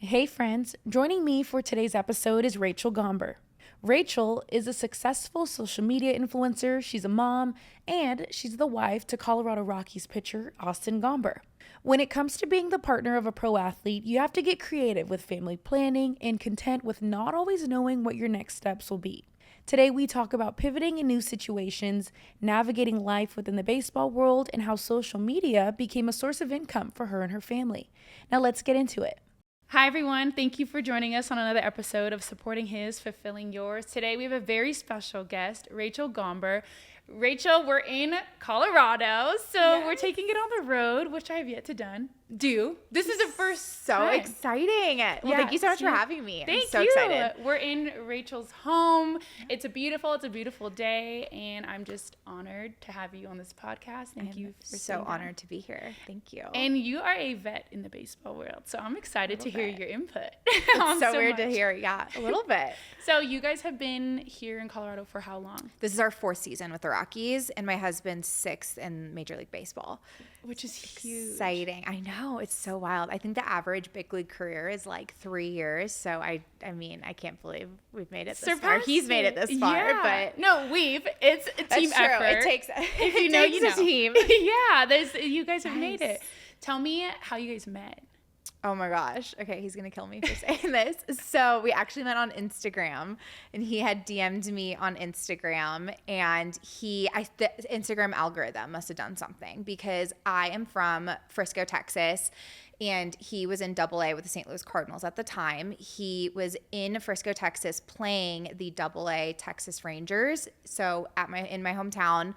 Hey friends, joining me for today's episode is Rachel Gomber. Rachel is a successful social media influencer, she's a mom, and she's the wife to Colorado Rockies pitcher Austin Gomber. When it comes to being the partner of a pro athlete, you have to get creative with family planning and content with not always knowing what your next steps will be. Today we talk about pivoting in new situations, navigating life within the baseball world, and how social media became a source of income for her and her family. Now let's get into it. Hi, everyone. Thank you for joining us on another episode of Supporting His, Fulfilling Yours. Today, we have a very special guest, Rachel Gomber. Rachel, we're in Colorado, so We're taking it on the road, which I have yet to do. This is the first time. Exciting. Well, thank you so much for having me. I'm so excited. We're in Rachel's home. It's a beautiful day, and I'm just honored to have you on this podcast. Thank you for so honored to be here. Thank you. And you are a vet in the baseball world, so I'm excited to hear your input. It's so weird to hear. Yeah, a little bit. So you guys have been here in Colorado for how long? This is our 4th season with the Rockies, and my husband's 6th in Major League Baseball. Which is huge. Exciting. I know. It's so wild. I think the average big league career is like 3 years. So I mean, I can't believe we've made it this far. He's made it this far, but no, it's a team effort. It takes if you know, you know. A team. You guys have made it. Tell me how you guys met. Oh my gosh. Okay, he's going to kill me for saying this. So we actually met on Instagram, and he had DM'd me on Instagram, and the Instagram algorithm must have done something because I am from Frisco, Texas, and he was in AA with the St. Louis Cardinals at the time. He was in Frisco, Texas playing the AA Texas Rangers, so in my hometown.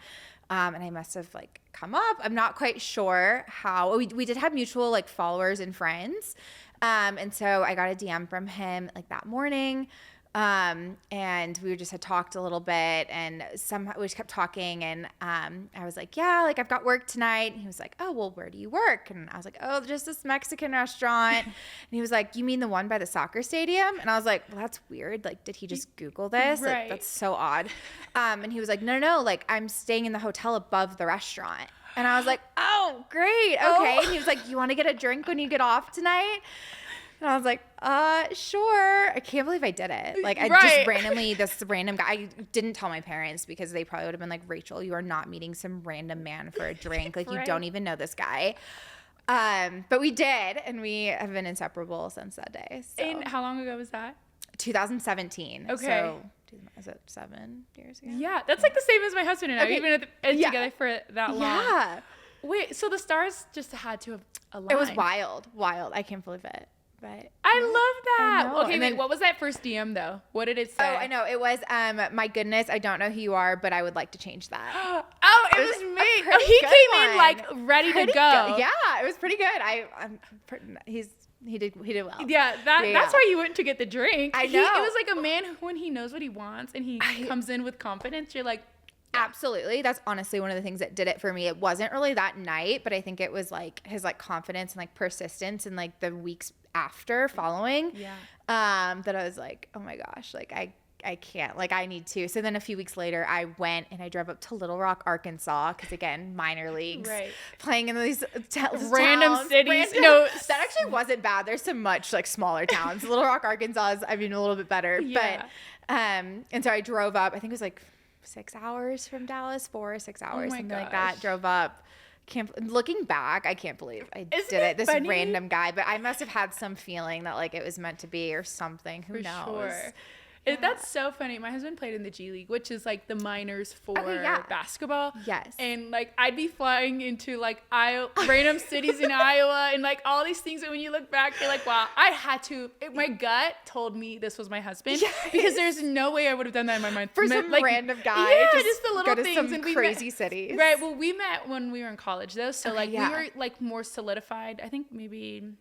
And I must have come up. I'm not quite sure how. We did have mutual followers and friends. And so I got a DM from him that morning. And we just had talked a little bit, and somehow we just kept talking, and I was like, yeah, I've got work tonight. And he was like, oh, well, where do you work? And I was like, oh, just this Mexican restaurant. And he was like, you mean the one by the soccer stadium? And I was like, well, that's weird. Did he just Google this? Right. That's so odd. And he was like, no, I'm staying in the hotel above the restaurant. And I was like, oh, great. Okay. And he was like, you want to get a drink when you get off tonight? And I was like, sure. I can't believe I did it. Just randomly, this random guy, I didn't tell my parents because they probably would have been like, Rachel, you are not meeting some random man for a drink. You don't even know this guy. But we did, and we have been inseparable since that day. So. And how long ago was that? 2017. Okay. So, is it 7 years ago? Yeah, that's the same as my husband and I. We've been together for that long. Yeah. Wait, so the stars just had to have aligned. It was wild. I can't believe it. But I love that. I know. Okay, wait, what was that first DM though? What did it say? Oh, I know. It was, my goodness, I don't know who you are, but I would like to change that. Oh, it was me. He came in ready to go. Yeah, it was pretty good. He did well. Yeah, that's why you went to get the drink. I know. It was like a man when he knows what he wants and he comes in with confidence. You're like, absolutely. That's honestly one of the things that did it for me. It wasn't really that night, but I think it was his confidence and persistence and the weeks after following. Yeah. That I was like, oh my gosh, I can't, I need to. So then a few weeks later, I went and I drove up to Little Rock, Arkansas, because again, minor leagues, playing in these random towns, cities. No, that actually wasn't bad. There's some much smaller towns. Little Rock, Arkansas is, a little bit better. Yeah. But, and so I drove up, I think it was 6 hours from Dallas, 4 or 6 hours, something like that. Drove up. Looking back, I can't believe I did it. This funny? Random guy, but I must have had some feeling that it was meant to be or something. Who knows? Sure. Yeah. That's so funny. My husband played in the G League, which is the minors for basketball. Yes. And I'd be flying into random cities in Iowa and all these things. And when you look back, you're like, wow, I had to. My gut told me this was my husband because there's no way I would have done that in my mind. For some random guy. Yeah, just the little go to things. Some and crazy cities. Right. Well, we met when we were in college though. So we were more solidified. I think we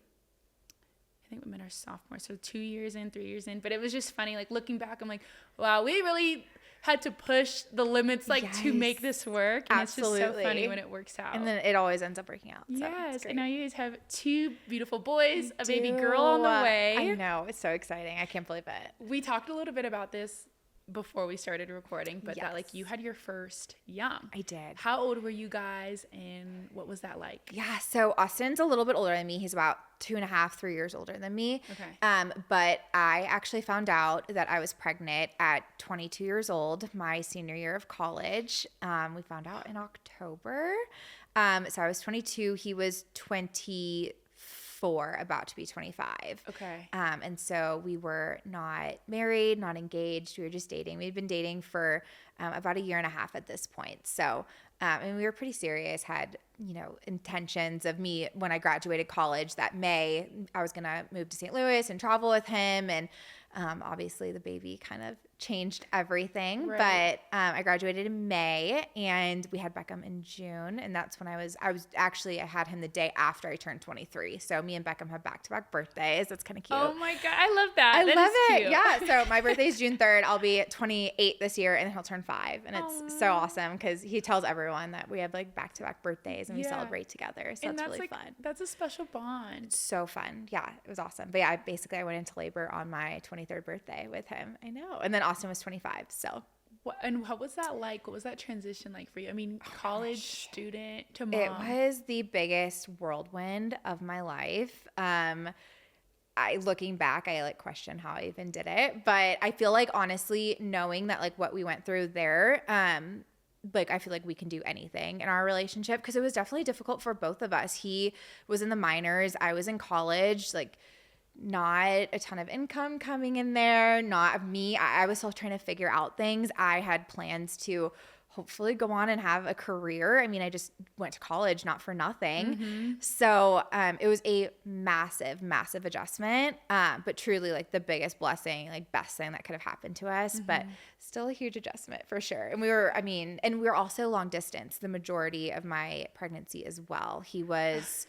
met our sophomore, so 2 years in, 3 years in. But it was just funny, looking back, I'm like, wow, we really had to push the limits, to make this work. And absolutely. It's just so funny when it works out. And then it always ends up working out. So yes, and now you guys have 2 beautiful boys, a baby girl on the way. I know, it's so exciting. I can't believe it. We talked a little bit about this before we started recording, but that like you had your first young. I did. How old were you guys and what was that like? Yeah, so Austin's a little bit older than me. He's about 2.5, 3 years older than me. Okay. But I actually found out that I was pregnant at 22 years old, my senior year of college. We found out in October. So I was 22. He was 24, about to be 25. Okay. And so we were not married, not engaged. We were just dating. We'd been dating for about 1.5 years at this point. So, and we were pretty serious, had, intentions of me when I graduated college that May, I was going to move to St. Louis and travel with him. And obviously the baby kind of changed everything, right. but I graduated in May and we had Beckham in June. And that's when I had him the day after I turned 23. So me and Beckham have back-to-back birthdays. That's kind of cute. Oh my God. I love that. I That love is it. cute. Yeah. So my birthday is June 3rd. I'll be 28 this year and then he'll turn 5. And it's so awesome because he tells everyone that we have like back-to-back birthdays and we celebrate together. So that's really like, fun. That's a special bond. So fun. Yeah, it was awesome. But yeah, I went into labor on my 23rd birthday with him. I know. And then Austin was 25. So What was that like? What was that transition like for you? I mean, college student to mom. it was the biggest whirlwind of my life. Looking back, I like question how I even did it, but I feel like honestly, knowing that like what we went through there, like I feel like we can do anything in our relationship because it was definitely difficult for both of us. He was in the minors, I was in college, like not a ton of income coming in there, not of me. I was still trying to figure out things. I had plans to hopefully go on and have a career. I mean, I just went to college, not for nothing. Mm-hmm. So it was a massive, massive adjustment, but truly like the biggest blessing, like best thing that could have happened to us, but still a huge adjustment for sure. And we were also long distance the majority of my pregnancy as well. He was...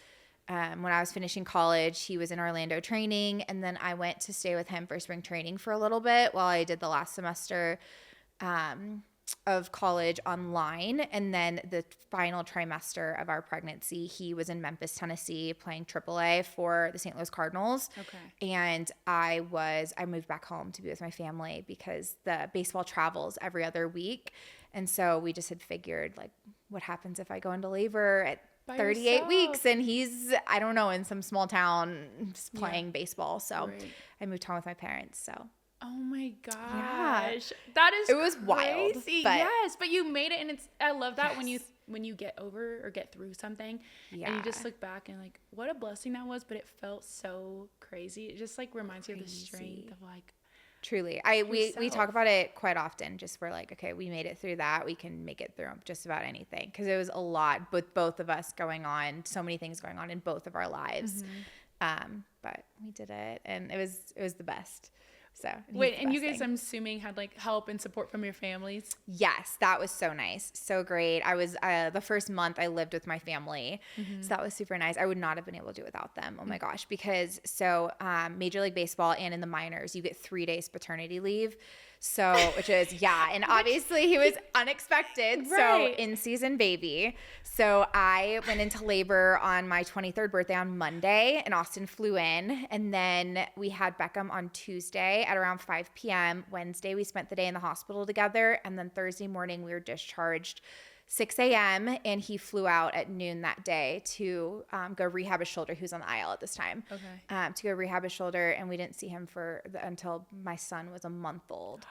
when I was finishing college, he was in Orlando training, and then I went to stay with him for spring training for a little bit while I did the last semester of college online. And then the final trimester of our pregnancy, he was in Memphis, Tennessee, playing AAA for the St. Louis Cardinals. Okay. And I moved back home to be with my family because the baseball travels every other week. And so we just had figured, like, what happens if I go into labor at 38 yourself. weeks and he's, I don't know, in some small town playing baseball. So I moved home with my parents. So. Oh my gosh. Yeah. That is It was crazy. wild. But yes, but you made it and I love that when you get over or get through something and you just look back and like what a blessing that was, but it felt so crazy. It just like reminds you of the strength of like truly. We talk about it quite often. Just we're like, okay, we made it through that. We can make it through just about anything. Because it was a lot with both of us going on, so many things going on in both of our lives. But we did it, and it was the best. So wait, and you guys, I'm assuming, had like help and support from your families? Yes, that was so nice, so great. I was the first month I lived with my family, so that was super nice. I would not have been able to do it without them. Oh my gosh, because Major League Baseball and in the minors, you get 3 days paternity leave. So, which is, and obviously he was unexpected. Right. So in-season baby. So I went into labor on my 23rd birthday on Monday and Austin flew in. And then we had Beckham on Tuesday at around 5 p.m. Wednesday, we spent the day in the hospital together. And then Thursday morning we were discharged 6 a.m. and he flew out at noon that day to go rehab his shoulder. He was on the aisle at this time. Okay. To go rehab his shoulder, and we didn't see him until my son was a month old.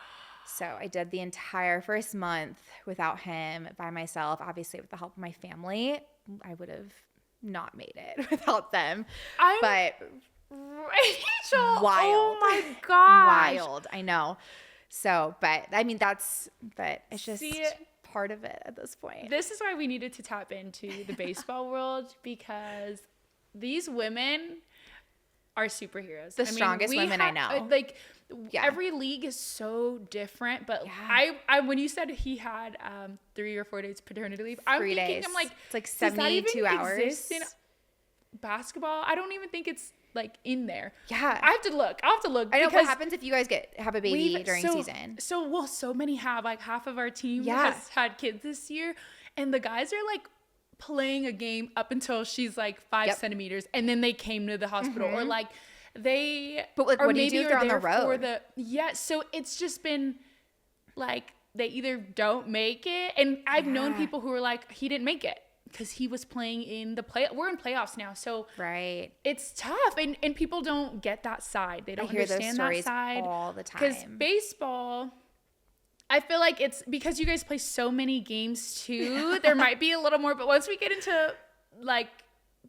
So I did the entire first month without him, by myself. Obviously, with the help of my family, I would have not made it without them. But Rachel, wild. oh my gosh, wild. I know. So, but I mean, but it's just part of it at this point. This is why we needed to tap into the baseball world, because these women are superheroes. The strongest women I know. Like every league is so different, but I when you said he had 3 or 4 days paternity leave, I'm thinking, days. I'm like, it's like 72 hours. Exist in basketball? I don't even think it's like in there. Yeah. I'll have to look. I know what happens if you guys have a baby during season. So many have, like half of our team has had kids this year, and the guys are like playing a game up until she's like 5 centimeters, and then they came to the hospital or like they. But like, what do you do if they're on the road? So it's just been like they either don't make it. And I've known people who are like, he didn't make it because he was playing in the we're in playoffs now. So it's tough. And people don't get that side. They don't understand that side all the time. Because baseball, I feel like it's because you guys play so many games too. There might be a little more, but once we get into like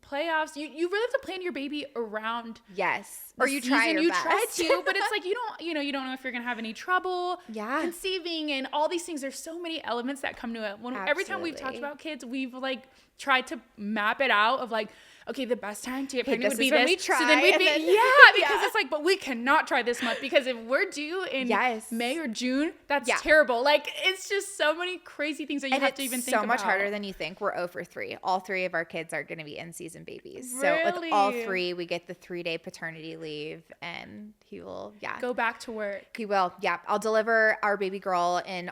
playoffs, you really have to plan your baby around. Yes. Or you try your best. Try to, but it's like you don't know if you're gonna have any trouble conceiving and all these things. There's so many elements that come to it. Every time we've talked about kids, we've like tried to map it out of like, okay, the best time to get pregnant would be this. So then we'd be because it's like, but we cannot try this month because if we're due in May or June, that's terrible. Like it's just so many crazy things that you have to even think about. So much harder than you think. We're 0 for 3. All 3 of our kids are going to be in-season babies. So with all 3, we get the 3-day paternity leave, and he will go back to work. He will. Yeah, I'll deliver our baby girl in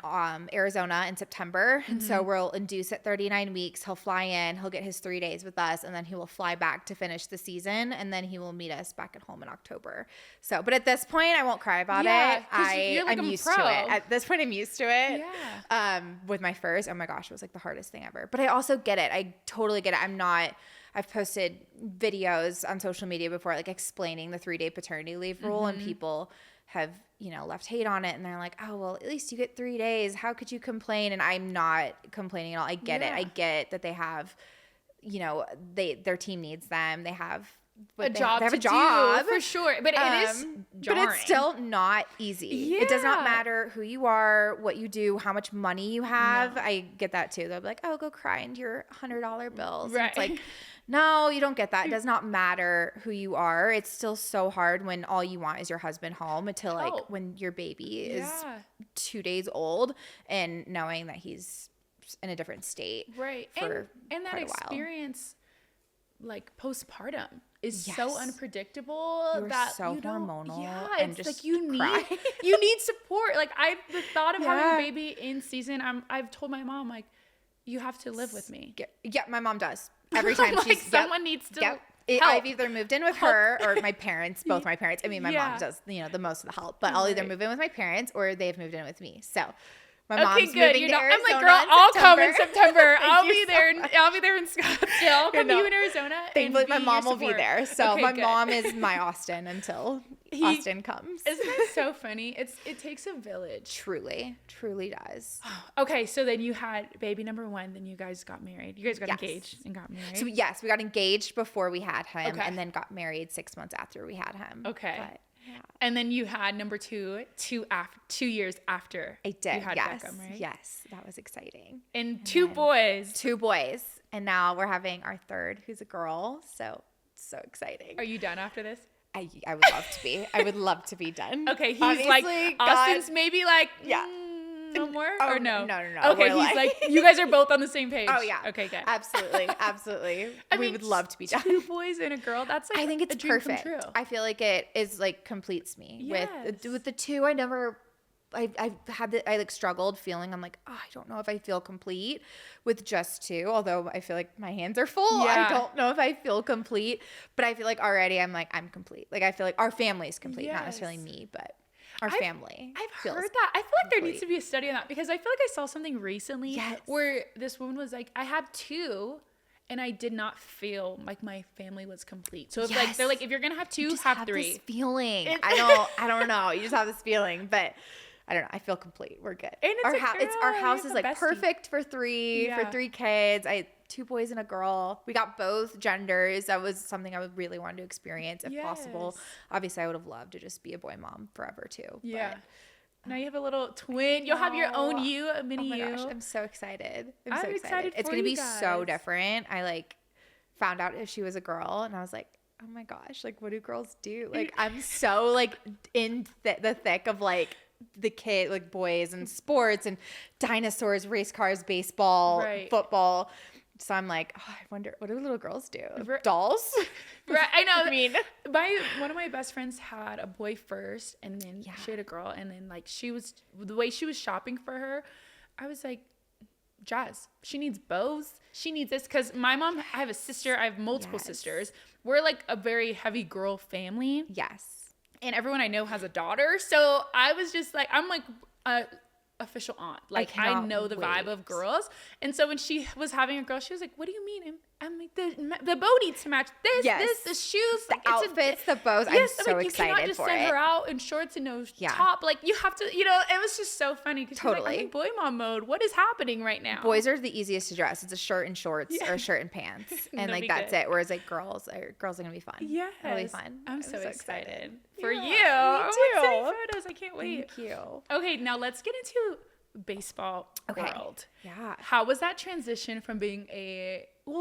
Arizona in September, and so we'll induce at 39 weeks. He'll fly in. He'll get his 3 days with us, and then he will fly back to finish the season, and then he will meet us back at home in October. So, but at this point, I won't cry about it. I'm used to it. At this point, I'm used to it. Yeah. With my first, oh my gosh, it was like the hardest thing ever. But I also get it. I totally get it. I've posted videos on social media before, like explaining the 3-day paternity leave rule, and people have, left hate on it, and they're like, oh, well, at least you get 3 days. How could you complain? And I'm not complaining at all. I get it. I get that they have, their team needs them. They have a job for sure, but it is jarring. But it's still not easy. It does not matter who you are, what you do, how much money you have. No. I get that too. They'll be like, oh, go cry into your $100 bills. Right. It's like, no, you don't get that. It does not matter who you are. It's still so hard when all you want is your husband home until like when your baby is 2 days old and knowing that he's in a different state. Right. And that experience like postpartum is so unpredictable. So hormonal. Yeah, and it's just like you need support. Like the thought of having a baby in season, I've told my mom, like, you have to live with me. Yeah, my mom does. Every time like someone needs to help. I've either moved in with her or my parents, both my parents. I mean, my mom does, the most of the help, but I'll either move in with my parents or they've moved in with me. So my mom's moving to Arizona. I'm like, girl, I'll come in September. I'll be there in Scottsdale. I'll come to you in Arizona. Thankfully, my mom will be there. So my mom is my Austin until Austin comes. Isn't that so funny? It takes a village. Truly does. Okay, so then you had baby number 1. Then you guys got married. You guys got engaged and got married. So yes, we got engaged before we had him, and then got married 6 months after we had him. Okay. But, and then you had number 2 2 years after. I did. You had Beckham, right? Yes, that was exciting. And 2 boys. 2 boys, and now we're having our 3rd, who's a girl. So exciting. Are you done after this? I would love to be. I would love to be done. Okay, he's obviously, like Austin's maybe like no more or no? No. Okay, he's like you guys are both on the same page. Oh yeah. Okay, good. Absolutely. We would love to be done. 2 boys and a girl. That's like I think it's a dream perfect. Come true. I feel like it is like completes me. Yes. With the 2. I like struggled feeling. I'm like, oh, I don't know if I feel complete with just 2. Although I feel like my hands are full. Yeah. I don't know if I feel complete, but I feel like already I'm complete. Like I feel like our family is complete, not necessarily me, but our family. I've heard that. I feel like there needs to be a study on that because I feel like I saw something recently where this woman was like, I have 2. And I did not feel like my family was complete. So if they're like, if you're gonna have 2, have 3. This feeling. I don't know. You just have this feeling, but I don't know. I feel complete. We're good. And our house is like perfect for 3 kids. I 2 boys and a girl. We got both genders. That was something I would really want to experience if possible. Obviously, I would have loved to just be a boy mom forever too. Yeah. But now you have a little twin. You'll have your own a mini you. Oh my gosh, I'm so excited. I'm so excited. It's gonna be so different. I found out if she was a girl, and I was like, oh my gosh, what do girls do? I'm so in the thick of the kid, boys and sports and dinosaurs, race cars, baseball, football. So I'm like, oh, I wonder, what do little girls do? Dolls? Right. I know. I mean, one of my best friends had a boy first, and then she had a girl, and then the way she was shopping for her, I was like, Jazz, she needs bows. She needs this because my mom, I have a sister. I have multiple sisters. We're a very heavy girl family. Yes. And everyone I know has a daughter. So I was just I'm official aunt. Like, I cannot know the vibe wait. of girls. And so when she was having a girl, she was like, what do you mean? I'm like, the bow needs to match this, the shoes, the like, outfits, the bows. Yes, I'm so like, excited you cannot just for send it. her out in shorts and no top. Like, you have to, you know, it was just so funny because she's like, I'm in boy mom mode. What is happening right now? Boys are the easiest to dress. It's a shirt and shorts or a shirt and pants. And like, that's it. Whereas like girls are going to be fun. Yes. It'll be fun. I'm so excited for you. Me too. I'm photos. I can't wait. Thank you. Okay, now let's get into baseball world. Yeah. How was that transition from being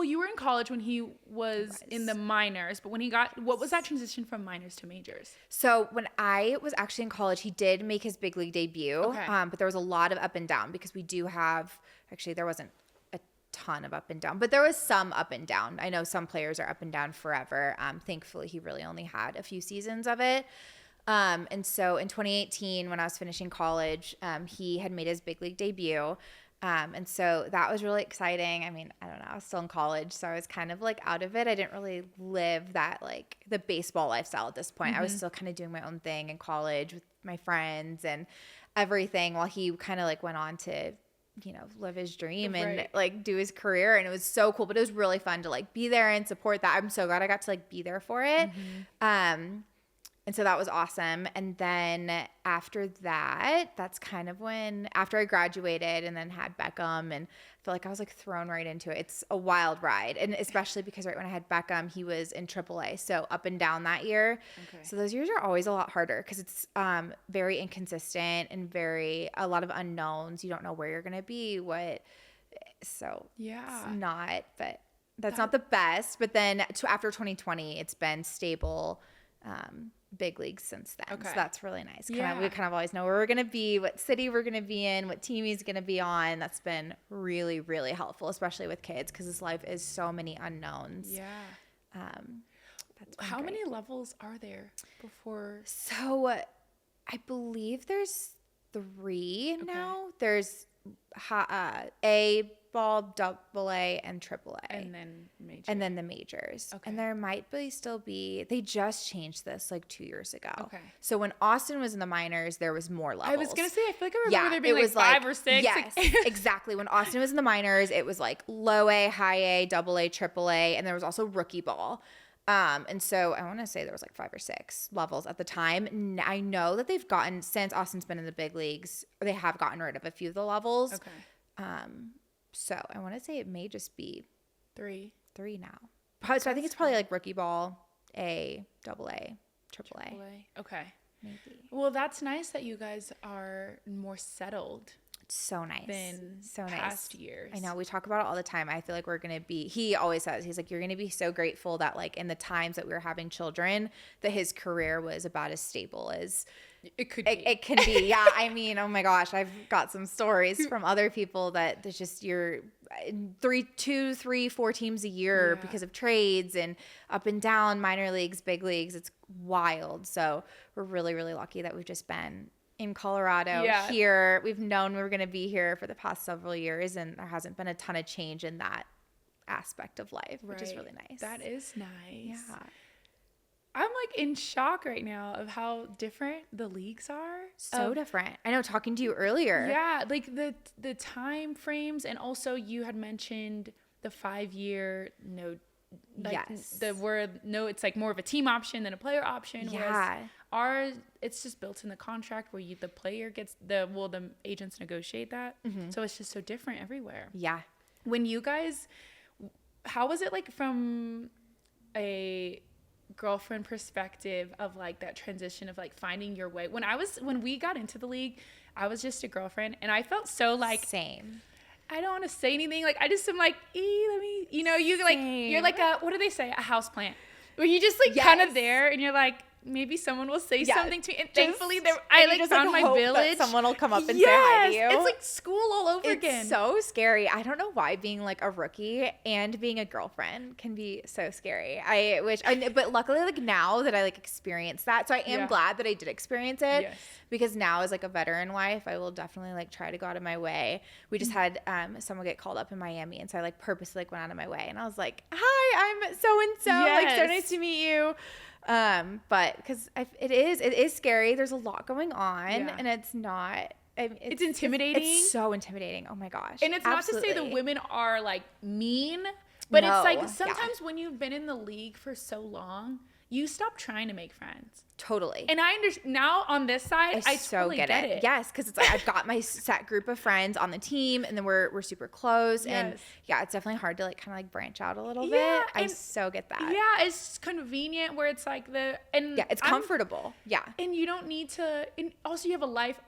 you were in college when he was in the minors, but when what was that transition from minors to majors? So when I was actually in college, he did make his big league debut. Okay. But there was a lot of up and down because we do have, actually there wasn't a ton of up and down, but there was some up and down. I know some players are up and down forever. Thankfully he really only had a few seasons of it. And so in 2018, when I was finishing college, he had made his big league debut. And so that was really exciting. I mean, I don't know, I was still in college, so I was kind of like out of it. I didn't really live that, like, the baseball lifestyle at this point. I was still kind of doing my own thing in college with my friends and everything, while he kind of like went on to, you know, live his dream and like do his career. And it was so cool, but it was really fun to like be there and support that. I'm so glad I got to like be there for it. And so that was awesome. And then after that, that's kind of when, after I graduated and then had Beckham, and I feel like I was like thrown right into it. It's a wild ride. And especially because right when I had Beckham, he was in AAA. So up and down that year. Okay. So those years are always a lot harder because it's very inconsistent and a lot of unknowns. You don't know where you're going to be, so it's not, but that's not the best. But then after 2020, it's been stable, big leagues since then. Okay. So that's really nice. We kind of always know where we're going to be, what city we're going to be in, what team he's going to be on. That's been really, really helpful, especially with kids, because this life is so many unknowns. Yeah. How great. Many levels are there before? So I believe there's 3 now. There's A ball, double A, and triple A. And then majors. And then the majors. Okay. And there might still be, they just changed this like 2 years ago. Okay. So when Austin was in the minors, there was more levels. I was going to say, I feel like I remember there being like 5 or 6. Yes, exactly. When Austin was in the minors, it was like low A, high A, double A, triple A, and there was also rookie ball. And so I want to say there was like 5 or 6 levels at the time. I know that they've gotten, since Austin's been in the big leagues, they have gotten rid of a few of the levels. Okay. So I want to say it may just be 3 now. Probably, so I think it's probably like rookie ball, A, double A, triple A. Okay. Maybe. Well, that's nice that you guys are more settled. So nice. Than past years. I know. We talk about it all the time. I feel like we're going to be, he always says, he's like, you're going to be so grateful that like in the times that we were having children, that his career was about as stable as it could be. It can be. Yeah. I mean, oh my gosh, I've got some stories from other people that there's just, you're 2, 3, 4 teams a year because of trades and up and down, minor leagues, big leagues. It's wild. So we're really, really lucky that we've just been in Colorado here. We've known we were going to be here for the past several years, and there hasn't been a ton of change in that aspect of life, which is really nice. That is nice. Yeah. I'm like in shock right now of how different the leagues are. So different. I know, talking to you earlier. Yeah, like the time frames, and also you had mentioned the 5-year it's like more of a team option than a player option. Yeah. Ours, it's just built in the contract where the player gets the agents negotiate that. Mm-hmm. So it's just so different everywhere. Yeah. When you guys, how was it like from a girlfriend perspective of like that transition of like finding your way? When we got into the league, I was just a girlfriend, and I felt so like same. I don't want to say anything. Like, I just am like, let me, you like, you're like what do they say? A house plant, where you just like kind of there, and you're like, maybe someone will say something to me. And thankfully I like found my village. Someone will come up and say hi to you. It's like school all over again. It's so scary. I don't know why being like a rookie and being a girlfriend can be so scary. But luckily like now that I like experienced that, so I am glad that I did experience it. Yes. Because now as like a veteran wife, I will definitely like try to go out of my way. We just had someone get called up in Miami, and so I like purposely like went out of my way, and I was like, hi, I'm so and so. Like, so nice to meet you. But because it is scary. There's a lot going on, and it's not it's intimidating. It's so intimidating. Oh my gosh. And it's Absolutely. not to say the women are like mean, but No, it's like yeah. sometimes when you've been in the league for so long, you stop trying to make friends. Totally. And I understand now on this side, I so totally get it. Yes, because it's like I've got my set group of friends on the team, and then we're super close. Yes. And yeah, it's definitely hard to like kind of like branch out a little Yeah, bit. I so get that. Yeah, it's convenient where it's like It's comfortable. Yeah. And you don't need to, and also you have a life.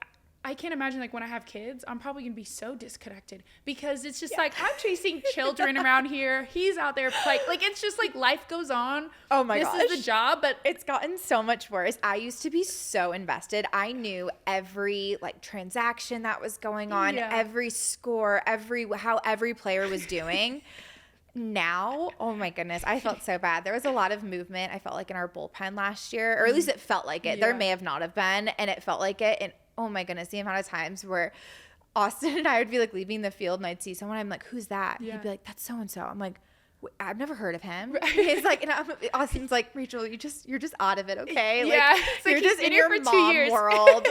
I can't imagine like when I have kids, I'm probably gonna be so disconnected because it's just like I'm chasing children around here. He's out there like it's just like life goes on. Oh my gosh. This is the job, but it's gotten so much worse. I used to be so invested. I knew every like transaction that was going on, every score, how every player was doing. Now, oh my goodness, I felt so bad. There was a lot of movement, I felt like, in our bullpen last year, or at least it felt like it. There may have not have been, and it felt like it. And oh my goodness, the amount of times where Austin and I would be like leaving the field and I'd see someone, I'm like, who's that? Yeah. He'd be like, that's so-and-so. I'm like, I've never heard of him. Right. He's like, and Austin's like, Rachel, you're just out of it, okay? Yeah, like, you're just in your for mom 2 years. world.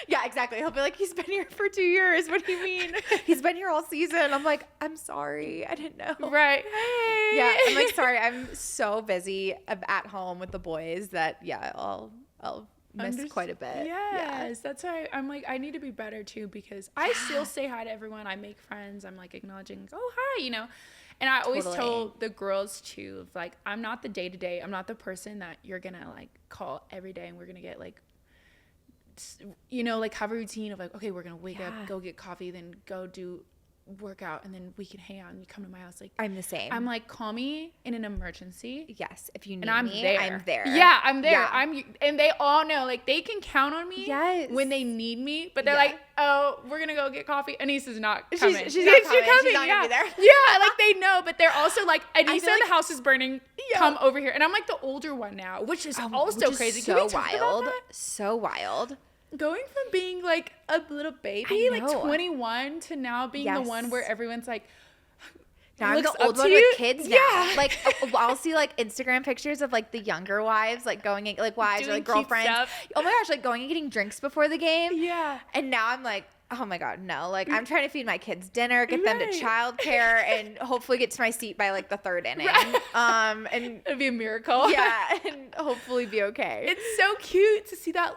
Yeah, exactly. He'll be like, he's been here for 2 years. What do you mean? He's been here all season. I'm like, I'm sorry, I didn't know. Right. Hey. Yeah, I'm like, sorry, I'm so busy at home with the boys that I'll miss quite a bit. Yes, that's why I'm like, I need to be better too, because I still say hi to everyone. I make friends. I'm like acknowledging, oh hi, And I always tell the girls too, like, I'm not the day-to-day. I'm not the person that you're gonna like call every day and we're gonna get like, like have a routine of like, okay, we're gonna wake up, go get coffee, then go do workout, and then we can hang out and you come to my house. Like, I'm the same. I'm like, call me in an emergency. Yes, if you need and I'm me, there. I'm there. Yeah, I'm there. Yeah. And they all know, like, they can count on me. Yes. When they need me, but they're like, oh, we're gonna go get coffee. Anissa's not coming. She's not coming. She's not gonna be there. Yeah, like they know, but they're also like, Anissa, the house is burning. Come over here. And I'm like the older one now, which is also crazy. So wild. So wild. Going from being like a little baby, like 21, to now being the one where everyone's like, now I'm the old one with kids now. Yeah. Like, I'll see like Instagram pictures of like the younger wives, like going and like wives or like girlfriends. Oh my gosh, like going and getting drinks before the game. Yeah. And now I'm like, oh my God, no. Like, I'm trying to feed my kids dinner, get them to childcare, and hopefully get to my seat by like the third inning. And it'd be a miracle. Yeah, and hopefully be okay. It's so cute to see that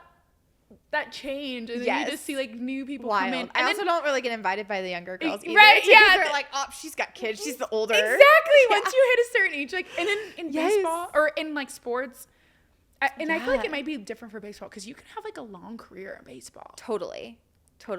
change, and then you just see like new people come in. And I also don't really get invited by the younger girls either. Right? Yeah, they're like, oh, she's got kids. She's the older. Exactly. Yeah. Once you hit a certain age, like, and then in baseball or in like sports, and I feel like it might be different for baseball because you can have like a long career in baseball. Totally.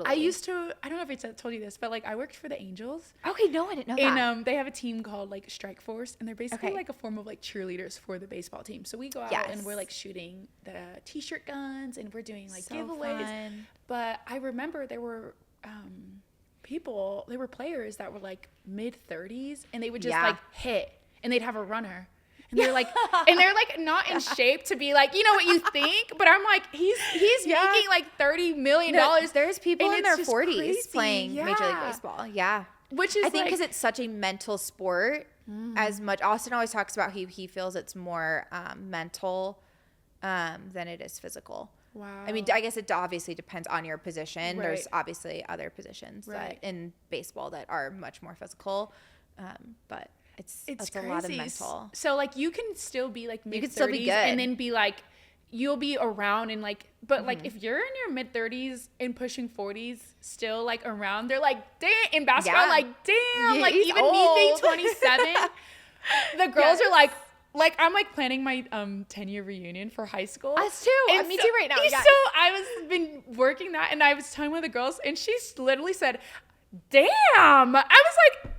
I used to, I don't know if I told you this, but like I worked for the Angels. Okay, no, I didn't know that. And they have a team called like Strike Force, and they're basically like a form of like cheerleaders for the baseball team. So we go out and we're like shooting the t-shirt guns, and we're doing like giveaways. Fun. But I remember there were players that were like mid-30s, and they would just like hit, and they'd have a runner. And they're like, not in shape to be like, you know what you think, but I'm like, he's making like $30 million. There's people in their 40s playing Major League Baseball. Yeah. Which is, I think, because it's such a mental sport. As much, Austin always talks about he feels it's more mental than it is physical. Wow. I mean, I guess it obviously depends on your position. Right. There's obviously other positions that in baseball that are much more physical, but it's a lot of mental. So like you can still be like mid-30s, you can still be good, and then be like, you'll be around and like, but like if you're in your mid-30s and pushing 40s still like around, they're like, damn, in basketball, like damn, like even old. Me being 27, the girls are like I'm like planning my 10-year reunion for high school. Us too. And me too right now. So I was been working that, and I was telling one of the girls, and she literally said, damn. I was like,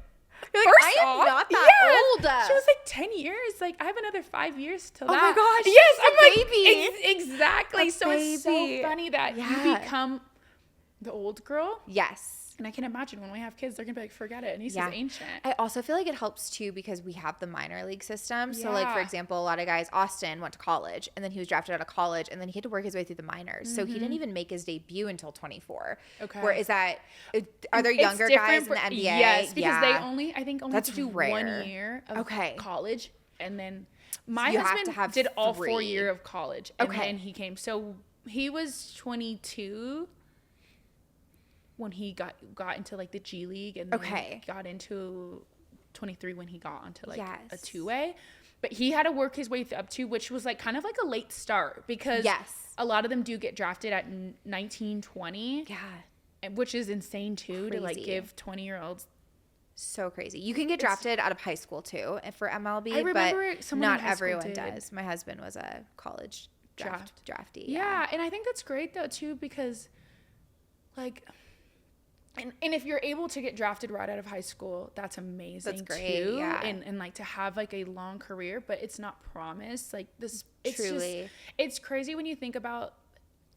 first off, I'm not that old. She was like 10 years. Like, I have another 5 years till that. Oh my gosh. Yes, I'm like, baby. Exactly. So baby. it's so funny that you become the old girl. Yes. And I can imagine when we have kids, they're going to be like, forget it. Anissa's ancient. I also feel like it helps too because we have the minor league system. So like, for example, a lot of guys, Austin went to college, and then he was drafted out of college, and then he had to work his way through the minors. So he didn't even make his debut until 24. Okay. Where is that? Are there younger guys in the NBA? Yes, because they only have to do rare. 1 year of college. And then my husband did 3. all 4 years of college. And then he came. So he was 22. when he got into like the G League, and then Okay. got into 23 when he got onto like Yes. a two-way. But he had to work his way up to, which was like kind of like a late start, because Yes. a lot of them do get drafted at 19, 20. Yeah. Which is insane too, to like Crazy. give 20-year-olds. So crazy. You can get drafted out of high school too for MLB, I remember but someone in not high school everyone did. does. My husband was a college draftee. Yeah, and I think that's great though too, because like, and if you're able to get drafted right out of high school, that's amazing. That's great, too. yeah. And like to have like a long career, but it's not promised. Like this, it's Truly. just, it's crazy when you think about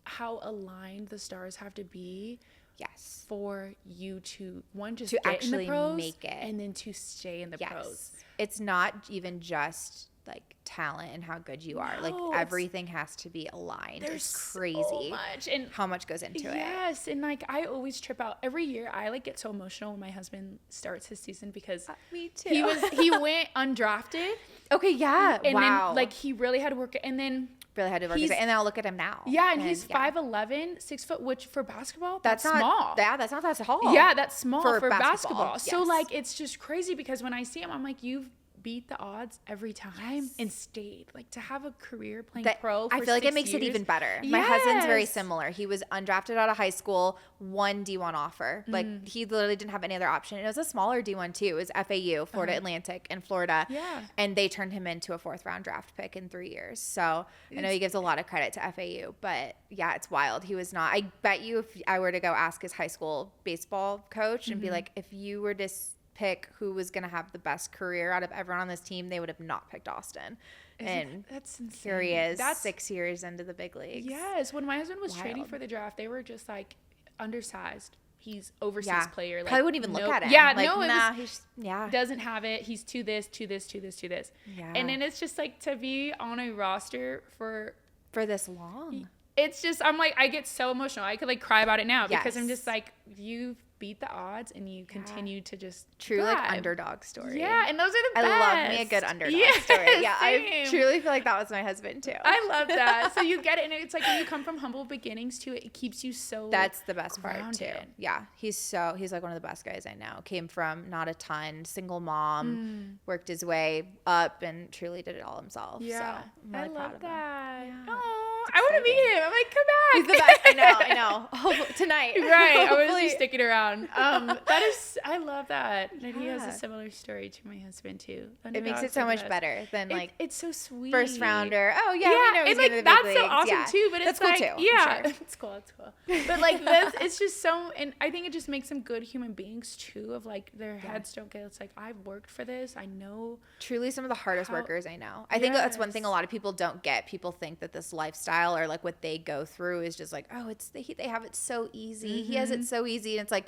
how aligned the stars have to be. Yes. For you to just To get actually in the pros, make it. and then to stay in the pros. It's not even just like talent and how good you are. No, Like it's- everything has to be aligned. There's It's crazy so much, and how much goes into it. yes, and like I always trip out every year. I like get so emotional when my husband starts his season, because Me too. he went undrafted, Okay, yeah. and wow. then like he really had to work, and then really had to work his way. And then I'll look at him now. yeah, and he's yeah. 5'11", 6 foot, which for basketball That's not small. Yeah, that's not that tall. Yeah, that's small for For basketball. basketball, So yes. like it's just crazy, because when I see him, I'm like, you've beat the odds every time and stayed. Like to have a career playing pro for I feel like it 6 makes it years. even better. My husband's very Yes. similar. He was undrafted out of high school, one D1 offer. Like he literally didn't have any other option. And it was a smaller D1 too. It was FAU, Florida Atlantic in Florida. Yeah. And they turned him into a 4th round draft pick in 3 years. So I know he gives a lot of credit to FAU, but yeah, it's wild. He was not. I bet you if I were to go ask his high school baseball coach and be like, if you were to pick who was going to have the best career out of everyone on this team, they would have not picked Austin. And That's insane. here he is, That's 6 years into the big leagues. Yes, when my husband was trading Wild. for the draft, they were just like undersized. He's overseas Yeah. player. Like, Probably wouldn't even look at him. Yeah, like, no, it nah, was, he's yeah. doesn't have it. He's to this, to this, to this, to this. Yeah. And then it's just like to be on a roster for this long. it's just, I'm like, I get so emotional. I could like cry about it now, because I'm Yes. just like, you've beat the odds and you continue to just True like thrive. underdog story. Yeah, and those are the best. I love me a good underdog Yes, story. Yeah, I same. truly feel like that was my husband too. I love that. So you get it, and it's like when you come from humble beginnings too, it keeps you so That's the best part too. grounded. Yeah, he's like one of the best guys I know. Came from not a ton, single mom, worked his way up, and truly did it all himself. Yeah, so I'm really I proud love of him. that. Yeah, Oh, it's I want to meet exciting. him. I'm like, come back. He's the best. I know. Hopefully, tonight. Right, I was Hopefully- just sticking around. That is, I love that. And he has Yeah. a similar story to my husband too. It makes Underdogs it so are the much best. better than like it's so sweet. first rounder. Oh yeah, Yeah, we know he's and like getting to the that's big so leagues. awesome Yeah. too. But it's That's cool like, too, I'm yeah, sure. it's cool. It's cool. But like this, it's just so, and I think it just makes them good human beings too. Of like their heads don't get. It's like, I've worked for this. I know. Truly some of the hardest How- workers I know. I think that's one thing a Yes. lot of people don't get. People think that this lifestyle or like what they go through is just like, oh, it's they have it so easy. He has it so easy. And it's like,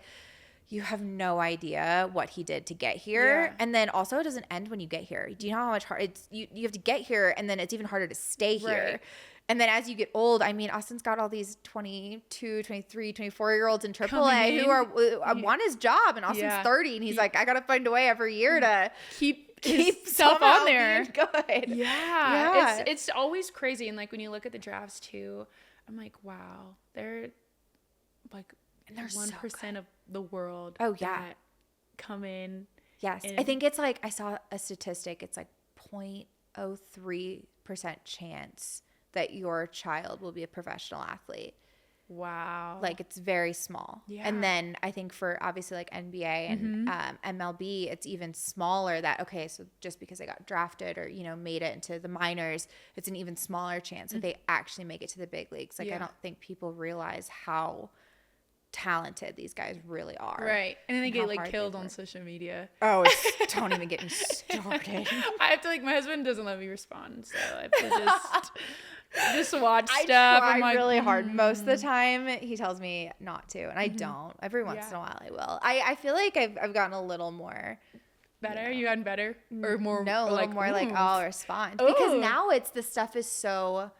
you have no idea what he did to get here. Yeah. And then also it doesn't end when you get here. Do you know how much hard it's you have to get here, and then it's even harder to stay here. Right. And then as you get old, I mean, Austin's got all these 22, 23, 24-year-olds in Coming AAA who in. are want his job, and Austin's Yeah. 30, and he's like, I got to find a way every year to Keep stuff stuff on there. good. Yeah. It's always crazy. And like when you look at the drafts too, I'm like, wow, they're like they're so 1% of the world. Oh, yeah. that come in. Yes. I And- think it's like, I saw a statistic. It's like 0.03% chance that your child will be a professional athlete. Wow. Like it's very small. Yeah. And then I think for obviously like NBA and MLB, it's even smaller that, okay, so just because they got drafted or, made it into the minors, it's an even smaller chance that they actually make it to the big leagues. Like I don't think people realize how talented these guys really are. right. And then they get how like hard they killed on work. social media. Oh, don't even get me started. I have to like, my husband doesn't let me respond. So I have to just watch I stuff. try I'm like, really hard. Most of the time, he tells me not to, and I don't. Every once Yeah. in a while, I will. I feel like I've gotten a little more better. You gotten better or more? no, a little like, more like ooh. I'll respond because Ooh. now the stuff is so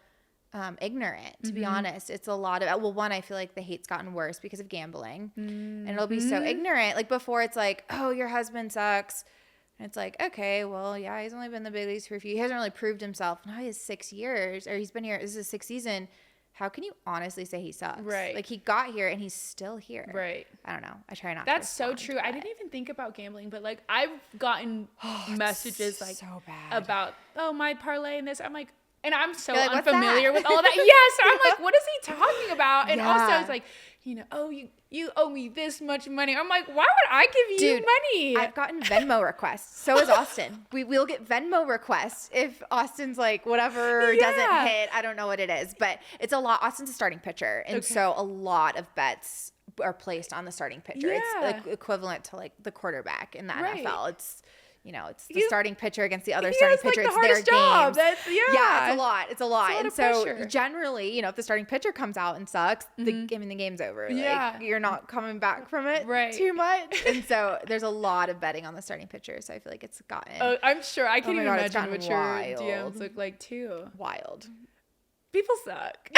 ignorant. To be honest, it's a lot of one. I feel like the hate's gotten worse because of gambling, and it'll be so ignorant. Like before, it's like, oh, your husband sucks. And it's like, okay, well, yeah, he's only been in the big leagues for a few. He hasn't really proved himself. Now he has 6 years, or he's been here. This is his 6th season, how can you honestly say he sucks? Right. Like, he got here and he's still here. Right. I don't know. I try not That's to so respond, true. I didn't even think about gambling, but like I've gotten messages like so bad. about, oh, my parlay and this. I'm like, and I'm so You're like, "What's unfamiliar that?" with all that. Yes. So I'm like, what is he talking about? And Yeah. also it's like, you know, oh, you owe me this much money. I'm like, why would I give you money? I've gotten Venmo requests. So is Austin. We'll get Venmo requests if Austin's like whatever doesn't hit. I don't know what it is, but it's a lot. Austin's a starting pitcher, and so a lot of bets are placed on the starting pitcher. It's like equivalent to like the quarterback in the NFL. It's, you know, it's the starting pitcher against the other starting pitcher. Like it's their job. games. Yeah, it's a lot. It's a lot. It's a lot and of so pressure. generally, you know, if the starting pitcher comes out and sucks, the game's over. Yeah. Like, you're not coming back from it too much. And so there's a lot of betting on the starting pitcher. So I feel like it's gotten. Oh, I'm sure. I can't even God, it's imagine what your gotten DMs look like too. Wild. People suck.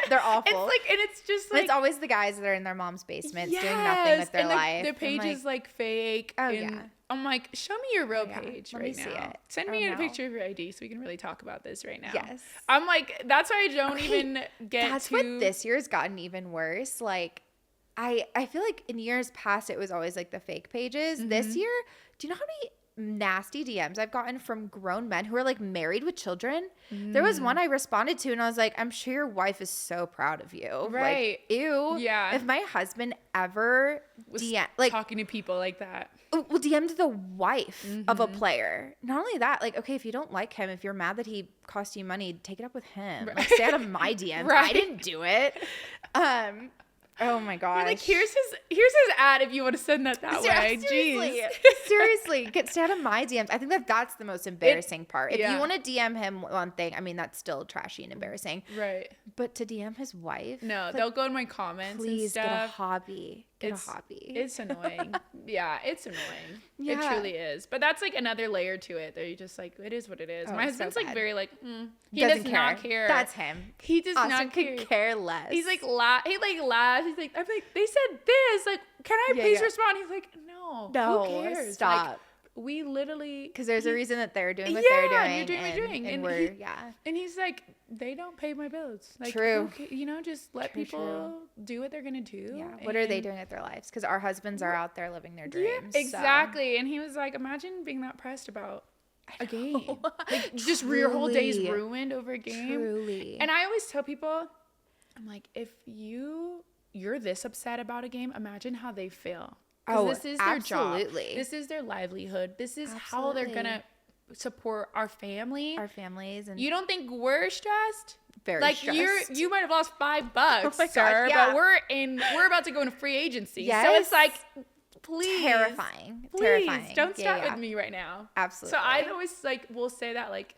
They're awful. It's like, and it's just like, it's always the guys that are in their mom's basements doing nothing with their and life. The page is like fake. Oh, and I'm like, show me your real page Let right me now. see it. Send me a picture of your ID so we can really talk about this right now. Yes. I'm like, that's why I don't even get That's to. what this year's gotten even worse. Like, I feel like in years past it was always like the fake pages. This year, do you know how many nasty DMs I've gotten from grown men who are like married with children? There was one I responded to and I was like, I'm sure your wife is so proud of you. Right. Like, ew. Yeah. If my husband ever talking to people like that. well, DM'd the wife of a player. Not only that, like, okay, if you don't like him, if you're mad that he cost you money, take it up with him. Right. Like, stay out of my DMs. Right. I didn't do it. Oh my gosh. Like, here's his ad if you want to send that way. Seriously. Jeez. Seriously. Stay out of my DMs. I think that's the most embarrassing part. If you want to DM him one thing, I mean, that's still trashy and embarrassing. Right. But to DM his wife? No, like, they'll go in my comments please and stuff. get a hobby. Get a hobby. It's annoying. Yeah, it's annoying. Yeah. It truly is. But that's like another layer to it. That you just like, it is what it is. Oh, My it's so husband's like bad. very like, he Doesn't does not care. That's him. He does Austin not care. could care less. He's like, he like laughs. He's like, I'm like, they said this. Like, can I please respond? He's like, no. Who cares? Stop. Like, we literally, because there's a reason that they're doing what Yeah, they're doing. and you're doing what you're doing. And And we're, and he's like, they don't pay my bills. Like, True. okay, you know, just let people do what they're gonna do. Yeah. What are they doing at their lives? Because our husbands are out there living their dreams. Yeah, exactly. And he was like, imagine being that pressed about a game. Like, just your whole day's ruined over a game. Truly. And I always tell people, I'm like, if you're this upset about a game, imagine how they feel. Because this is their job. This is their livelihood. This is how they're gonna support our family, our families. And you don't think we're stressed? Very like stressed. you might have lost $5, my sir, gosh, yeah. but we're about to go into free agency. Yes. So it's like, please, terrifying. Don't start with me right now. Absolutely. So I always like will say that, like,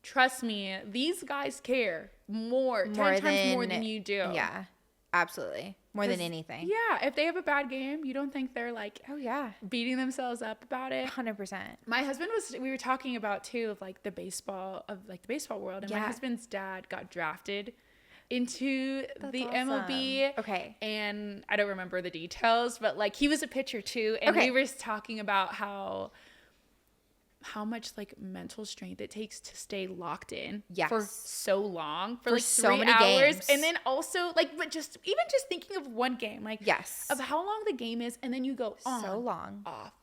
trust me, these guys care more 10 times more than you do. Yeah, absolutely. More than anything. Yeah, if they have a bad game, you don't think they're like, oh yeah, beating themselves up about it. 100%. My husband we were talking about too of like the baseball world, and my husband's dad got drafted into the awesome. MLB. Okay. And I don't remember the details, but like he was a pitcher too, and we were talking about how much like mental strength it takes to stay locked in for so long, for like so 3 many hours. games. And then also like, but just thinking of one game, like of how long the game is, and then you go on, so long, off,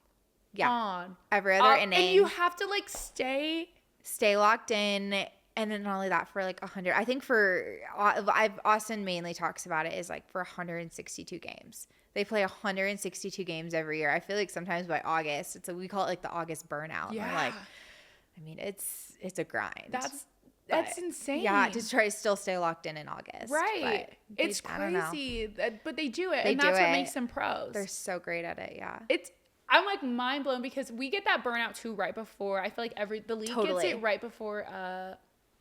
on, every other inning, and you have to like stay locked in. And then not only that, for like 100, I think Austin mainly talks about it is like for 162 games. They play 162 games every year. I feel like sometimes by August, we call it like the August burnout. Yeah. We're like, I mean, it's a grind. That's insane. Yeah, to try to still stay locked in August. Right. It's crazy, but they do it, and that's what makes them pros. They're so great at it. Yeah. I'm like mind blown because we get that burnout too right before. I feel like the league gets it right before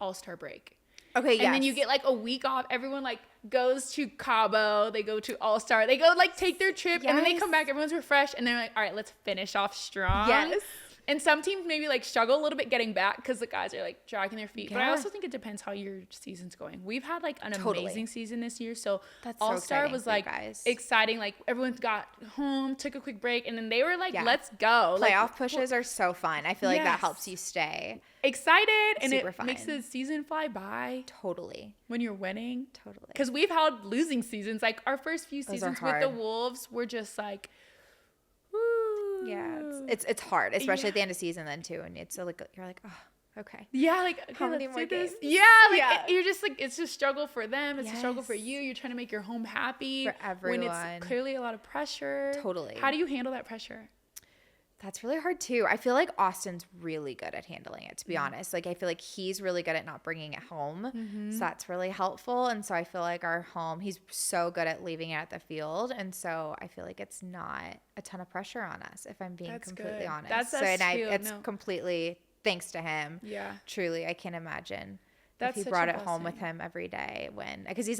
All-Star break. Okay, And then you get like a week off. Everyone like goes to Cabo. They go to All-Star. They go like take their trip, and then they come back. Everyone's refreshed, and they're like, all right, let's finish off strong. Yes. And some teams maybe like struggle a little bit getting back because the guys are like dragging their feet. But I Yeah. also think it depends how your season's going. We've had like an Totally. amazing season this year. So That's so All-Star exciting was for you like guys. exciting. Like everyone got home, took a quick break, and then they were like, Yeah. let's go. Playoff pushes are so fun. I feel like that helps Yes. you stay. Excited, and Super it fun. makes the season fly by Totally. when you're winning. Totally. Because we've had losing seasons. Like our first few Those are seasons with the hard. Wolves were just like, Yeah, it's hard, especially at the end of season then too, and it's so like you're like, oh, okay. yeah, like okay, How many let's more do this. games? Yeah, like Yeah. you're just like it's a struggle for them. It's a struggle for Yes. you. You're trying to make your home happy For when everyone. it's clearly a lot of pressure. Totally. How do you handle that pressure? That's really hard too. I feel like Austin's really good at handling it, to be honest. Like I feel like he's really good at not bringing it home. So that's really helpful. And so I feel like our home, he's so good at leaving it at the field. And so I feel like it's not a ton of pressure on us, if I'm being That's completely good. honest. That's so, us and too. it's No. completely thanks to him. Yeah. Truly, I can't imagine. That's If he such brought a it home with blessing. him every day because he's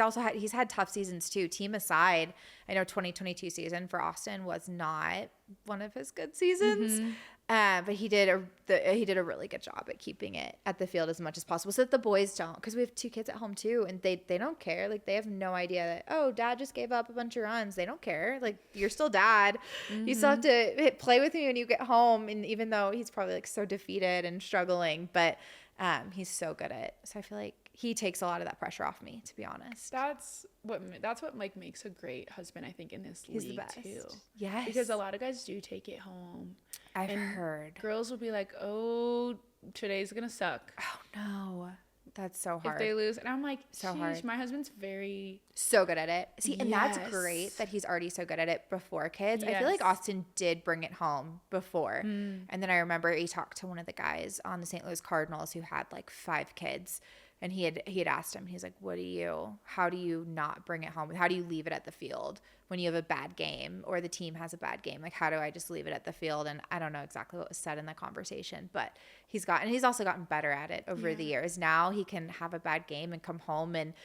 had tough seasons too. Team aside, I know 2022 season for Austin was not one of his good seasons. But he did a really good job at keeping it at the field as much as possible so that the boys don't, because we have 2 kids at home too, and they don't care. Like they have no idea that, oh, dad just gave up a bunch of runs. They don't care. Like you're still dad. You still have to play with me when you get home. And even though he's probably like so defeated and struggling, but he's so good at it. So I feel like he takes a lot of that pressure off me, to be honest. That's what like makes a great husband, I think, in this He's the league best. too. Yes. Because a lot of guys do take it home. I've and heard. Girls will be like, "Oh, today's gonna suck." Oh no. That's so hard. If they lose, and I'm like, So "Sheesh, hard. my husband's very So good at it. See, and that's Yes. great that he's already so good at it before kids. I feel Yes. like Austin did bring it home before. And then I remember he talked to one of the guys on the St. Louis Cardinals who had like 5 kids. And he had asked him, he's like, how do you not bring it home? How do you leave it at the field when you have a bad game or the team has a bad game? Like, how do I just leave it at the field? And I don't know exactly what was said in the conversation, but he's also gotten better at it over the years. Now he can have a bad game and come home and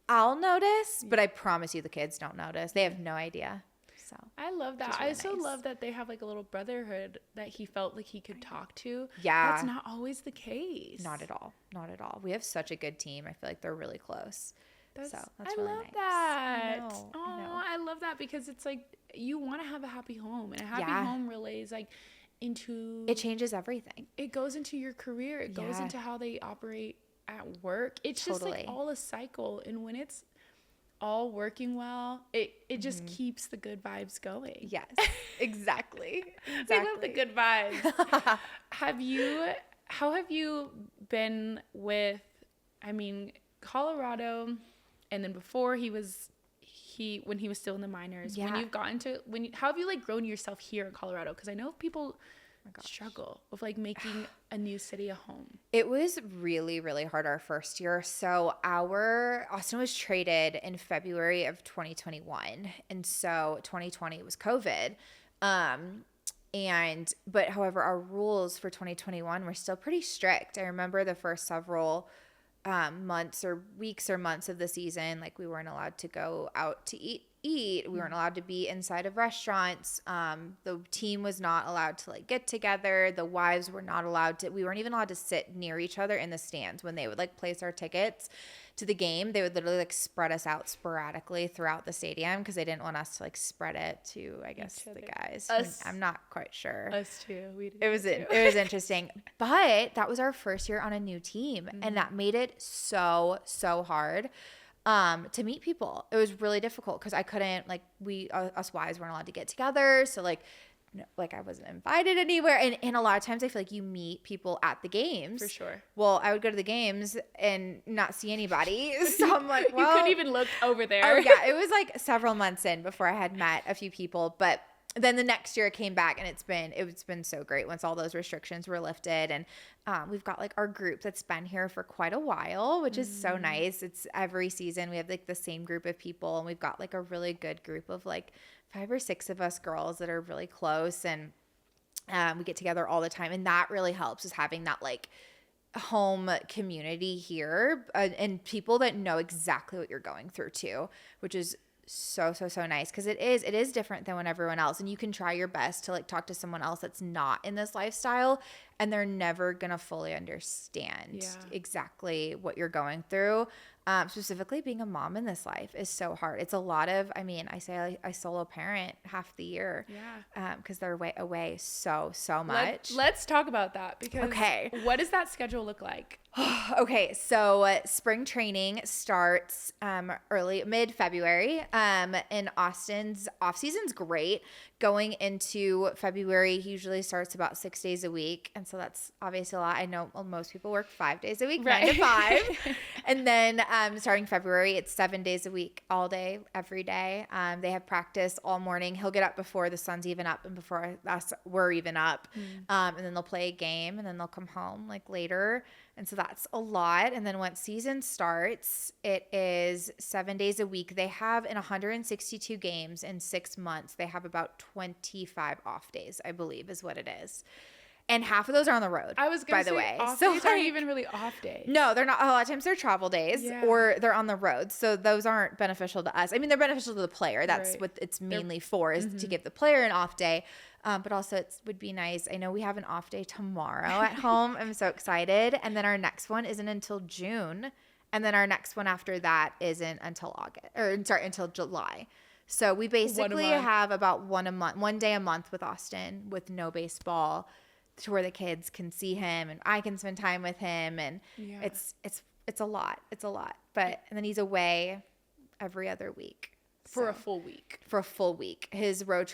I'll notice, but I promise you the kids don't notice. They have no idea. So I love that. Which is I really also nice. love that they have like a little brotherhood that he felt like he could talk to. Yeah. That's not always the case. Not at all. Not at all. We have such a good team. I feel like they're really close. That's I really love nice. that. I know. Oh, I love that because it's like you want to have a happy home, and a happy Yeah. home relays like into It changes everything. it goes into your career. It goes Yeah. into how they operate at work. It's just like Totally. all a cycle, and when it's all working well, it just keeps the good vibes going. Yes, exactly. I love the good vibes. How have you been with, I mean, Colorado, and then before when he was still in the minors, when Yeah. you've gotten to, how have you like grown yourself here in Colorado? Because I know people struggle with like making a new city a home. It was really, really hard our first year. So Austin was traded in February of 2021. And so 2020 was COVID. But however, our rules for 2021 were still pretty strict. I remember the first several months or weeks or months of the season, like we weren't allowed to go out to eat. We weren't allowed to be inside of restaurants. The team was not allowed to like get together. The wives were not allowed to. We weren't even allowed to sit near each other in the stands when they would like place our tickets to the game. They would literally like spread us out sporadically throughout the stadium because they didn't want us to like spread it to, I guess, the guys. I'm not quite sure. Us too. It was interesting, but that was our first year on a new team, and that made it so hard to meet people. It was really difficult because I couldn't us wives weren't allowed to get together, so like I wasn't invited anywhere, and a lot of times I feel like you meet people at the games. For sure. Well, I would go to the games and not see anybody, so I'm like, well, you couldn't even look over there. Oh yeah, it was like several months in before I had met a few people, but then the next year it came back, and it's been so great once all those restrictions were lifted, and we've got like our group that's been here for quite a while, which is so nice. It's every season we have like the same group of people, and we've got like a really good group of like 5 or 6 of us girls that are really close, and we get together all the time, and that really helps, is having that like home community here, and people that know exactly what you're going through too, which is so nice, because it is different than when everyone else, and you can try your best to like talk to someone else that's not in this lifestyle, and they're never gonna fully understand exactly what you're going through. Specifically being a mom in this life is so hard. It's a lot of, I mean, I say I solo parent half the year, because they're away so much. Let's talk about that, because what does that schedule look like? Okay, so spring training starts mid-February, and Austin's off season's great. Going into February, he usually starts about 6 days a week, and so that's obviously a lot. I know most people work 5 days a week, 9 to 5, and then starting February, it's 7 days a week, all day, every day. They have practice all morning. He'll get up before the sun's even up and before we're even up, and then they'll play a game, and then they'll come home like later. And so that's a lot. And then once season starts, it is 7 days a week. They have in 162 games in 6 months, they have about 25 off days, I believe is what it is. And half of those are on the road. I was going to say, by the way, off days aren't even really off days. No, they're not. A lot of times they're travel days, or they're on the road. So those aren't beneficial to us. I mean, they're beneficial to the player. That's what it's mainly for, is to give the player an off day. But also it would be nice. I know we have an off day tomorrow at home. I'm so excited. And then our next one isn't until June. And then our next one after that isn't until until July. So we basically have about one day a month with Austin with no baseball, to where the kids can see him and I can spend time with him. And it's a lot. It's a lot. And then he's away every other week. For a full week. The road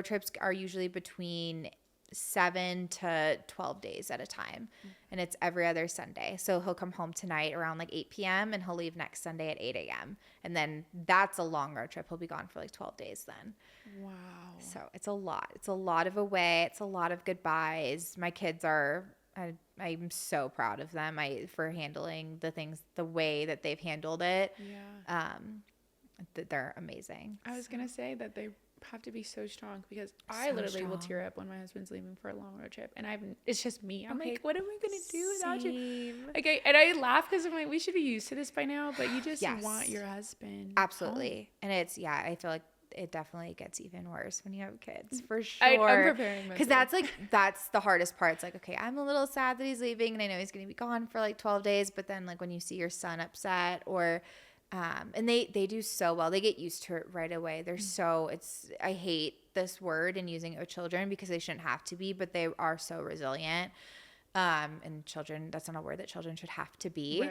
trips are usually between 7 to 12 days at a time. And it's every other Sunday. So he'll come home tonight around like 8 p.m. and he'll leave next Sunday at 8 a.m. And then that's a long road trip. He'll be gone for like 12 days then. Wow. So it's a lot. It's a lot of away. It's a lot of goodbyes. My kids I'm so proud of them for handling the things the way that they've handled it. Yeah. They're amazing. I was going to say that they have to be so strong, because I literally will tear up when my husband's leaving for a long road trip, and it's just me. I'm like, what am I going to do without you? Okay, and I laugh because I'm like, we should be used to this by now, but you just want your husband. Absolutely. Home. And I feel like it definitely gets even worse when you have kids, for sure. I'm preparing myself. Because that's the hardest part. It's like, okay, I'm a little sad that he's leaving, and I know he's going to be gone for like 12 days, but then like when you see your son upset, or and they do so well. They get used to it right away. They're I hate this word and using it with children, because they shouldn't have to be, but they are so resilient. And children, that's not a word that children should have to be.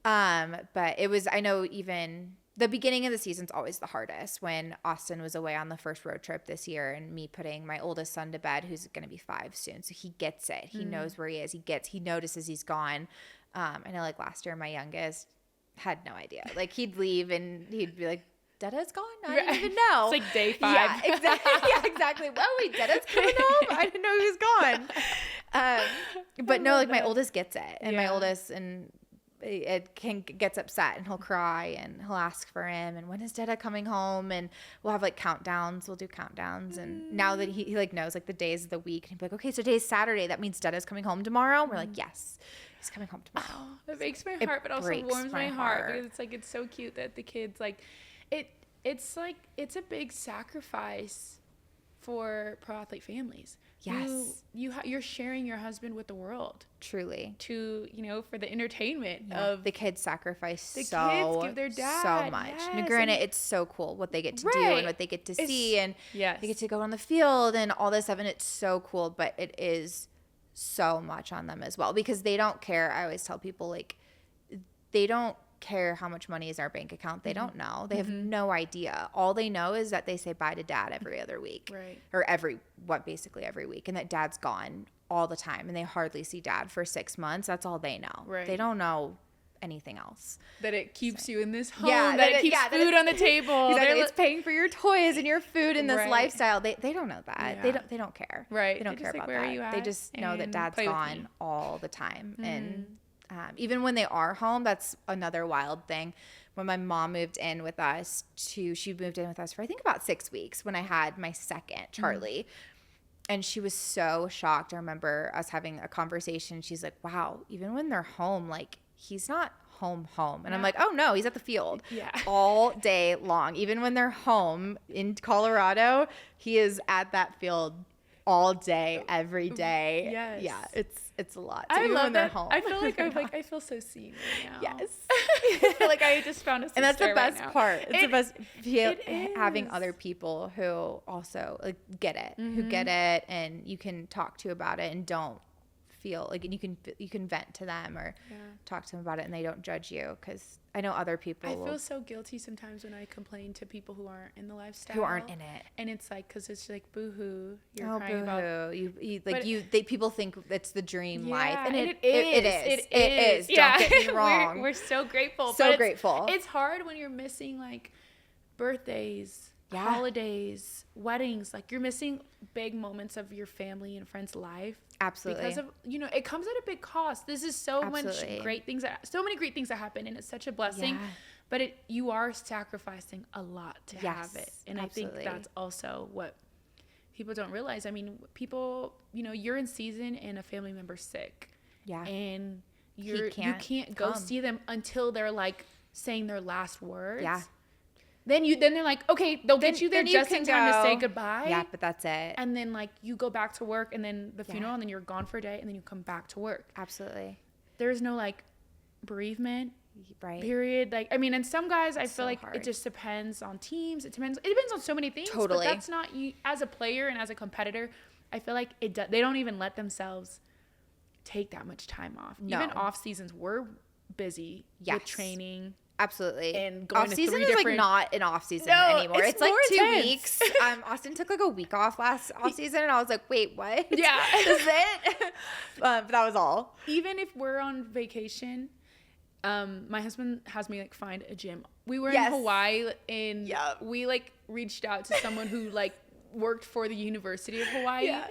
Right. But I know even the beginning of the season's always the hardest, when Austin was away on the first road trip this year, and me putting my oldest son to bed, who's going to be 5 soon. So he gets it. He knows where he is. He notices he's gone. I know like last year, my youngest had no idea. Like he'd leave and he'd be like, Dada's gone? I didn't even know. It's like day 5. Yeah, exactly. Oh, wait, Dada's coming home? I didn't know he was gone. But no, like my oldest gets it. And my oldest gets upset, and he'll cry, and he'll ask for him. And when is Dada coming home? And we'll have like countdowns. We'll do countdowns. And now that he like knows like the days of the week, and he'll be like, okay, so today's Saturday. That means Dada's coming home tomorrow. And we're like, yes. He's coming home tomorrow. Oh, it breaks my heart, but also warms my heart, because it's like, it's so cute that the kids like it. It's like, it's a big sacrifice for pro athlete families. Yes. You're sharing your husband with the world. Truly. To, for the entertainment of the kids sacrifice the kids give their dad so much. Yes. And granted, it's so cool what they get to do and what they get to see, and they get to go on the field and all this stuff, and it's so cool, but it is so much on them as well, because they don't care. I always tell people, like, they don't care how much money is in our bank account. They don't know. They have no idea. All they know is that they say bye to dad every other week, right? Or basically every week, and that dad's gone all the time, and they hardly see dad for 6 months. That's all they know. Right. They don't know anything else. That it keeps you in this home. Yeah, that it keeps food on the table. Exactly. It's paying for your toys and your food in this lifestyle. They don't know that. Yeah. They don't care. Right. They don't care about that. They just know that dad's gone all the time. And even when they are home, that's another wild thing. When my mom moved in with us she moved in with us for I think about 6 weeks when I had my second, Charlie. And she was so shocked. I remember us having a conversation. She's like, wow, even when they're home, like, he's not home. And I'm like, oh no, he's at the field Yeah. all day long. Even when they're home in Colorado, he is at that field all day, every day. Yes. Yeah, it's a lot. I even love when that. they're home. I feel like I feel so seen right now. Yes. I feel like I just found a sister And that's the right best now. part. It's the best having is. other people who also like get it, who get it, and you can talk to about it and don't feel like you can vent to them or talk to them about it and they don't judge you, because I know other people I feel so guilty sometimes when I complain to people who aren't in the lifestyle, who aren't in it, and it's like, because it's like, boo-hoo, you're crying about people think it's the dream life, and it is. Yeah. Don't get me wrong. we're so grateful. So grateful. It's hard when you're missing like birthdays, holidays, weddings. Like, you're missing big moments of your family and friends' life. Absolutely. Because of, it comes at a big cost. This is so many great things that happen, and it's such a blessing. Yeah. But you are sacrificing a lot to have it. And absolutely. I think that's also what people don't realize. I mean, people, you're in season and a family member's sick. Yeah. And you can't go see them until they're like saying their last words. Yeah. Then they're like, okay, they'll get you there just in time to say goodbye. Yeah, but that's it. And then like you go back to work, and then the funeral, and then you're gone for a day, and then you come back to work. Absolutely. There's no like bereavement, right? Period. Like, I mean, and some guys, I feel like it just depends on teams. It depends on so many things. Totally. But that's not you as a player and as a competitor. I feel like they don't even let themselves take that much time off. No. Even off seasons, we're busy with training. Absolutely. And going off season is like not an off season anymore. It's like 2 weeks. Austin took like a week off last off season, and I was like, wait, what? Yeah. Is it? But that was all. Even if we're on vacation, my husband has me like find a gym. We were in Hawaii, and we like reached out to someone who like worked for the University of Hawaii. Yeah.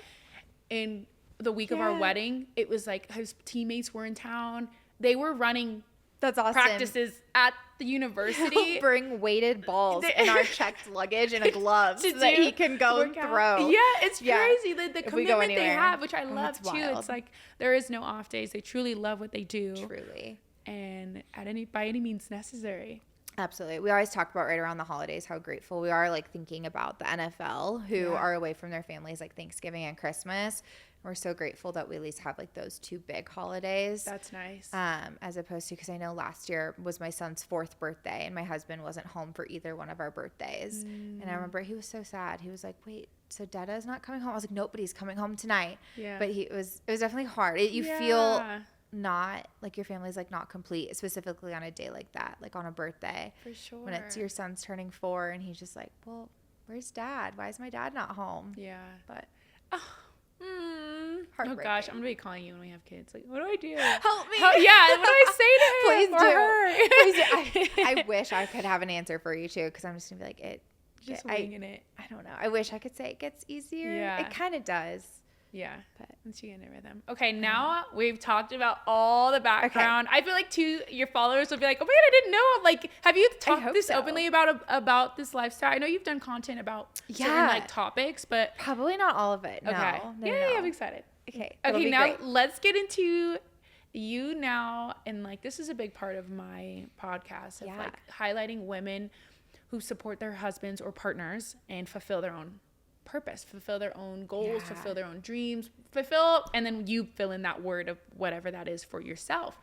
And the week of our wedding, it was like his teammates were in town. They were running practices at the university. Bring weighted balls in our checked luggage and a glove so that he can go and throw. Yeah, it's crazy. The commitment they have, which I love too. Wild. It's like there is no off days. They truly love what they do. Truly. And by any means necessary. Absolutely. We always talk about right around the holidays how grateful we are, like thinking about the NFL who are away from their families like Thanksgiving and Christmas. We're so grateful that we at least have like those 2 big holidays. That's nice. As opposed to, because I know last year was my son's 4th birthday, and my husband wasn't home for either one of our birthdays. And I remember he was so sad. He was like, wait, so Dada's not coming home? I was like, nope, but he's coming home tonight. Yeah. But it was definitely hard. You feel not like your family's like not complete, specifically on a day like that, like on a birthday. For sure. When it's your son's turning 4 and he's just like, well, where's Dad? Why is my dad not home? Yeah. But oh gosh, I'm gonna be calling you when we have kids. Like, what do I do? Help me. What do I say to him? Please do. I wish I could have an answer for you too, because I'm just gonna be like just winging it. I don't know. I wish I could say it gets easier. Yeah. It kind of does. Yeah, but once you get in a rhythm. Okay, now we've talked about all the background. Okay. I feel like your followers will be like, oh my God, I didn't know. Like, have you talked this openly about this lifestyle? I know you've done content about certain like topics, but probably not all of it. Okay. No. Yeah, I'm excited. Okay, now great. Let's get into you now, and like this is a big part of my podcast of like highlighting women who support their husbands or partners and fulfill their own purpose, fulfill their own goals, fulfill their own dreams, and then you fill in that word of whatever that is for yourself.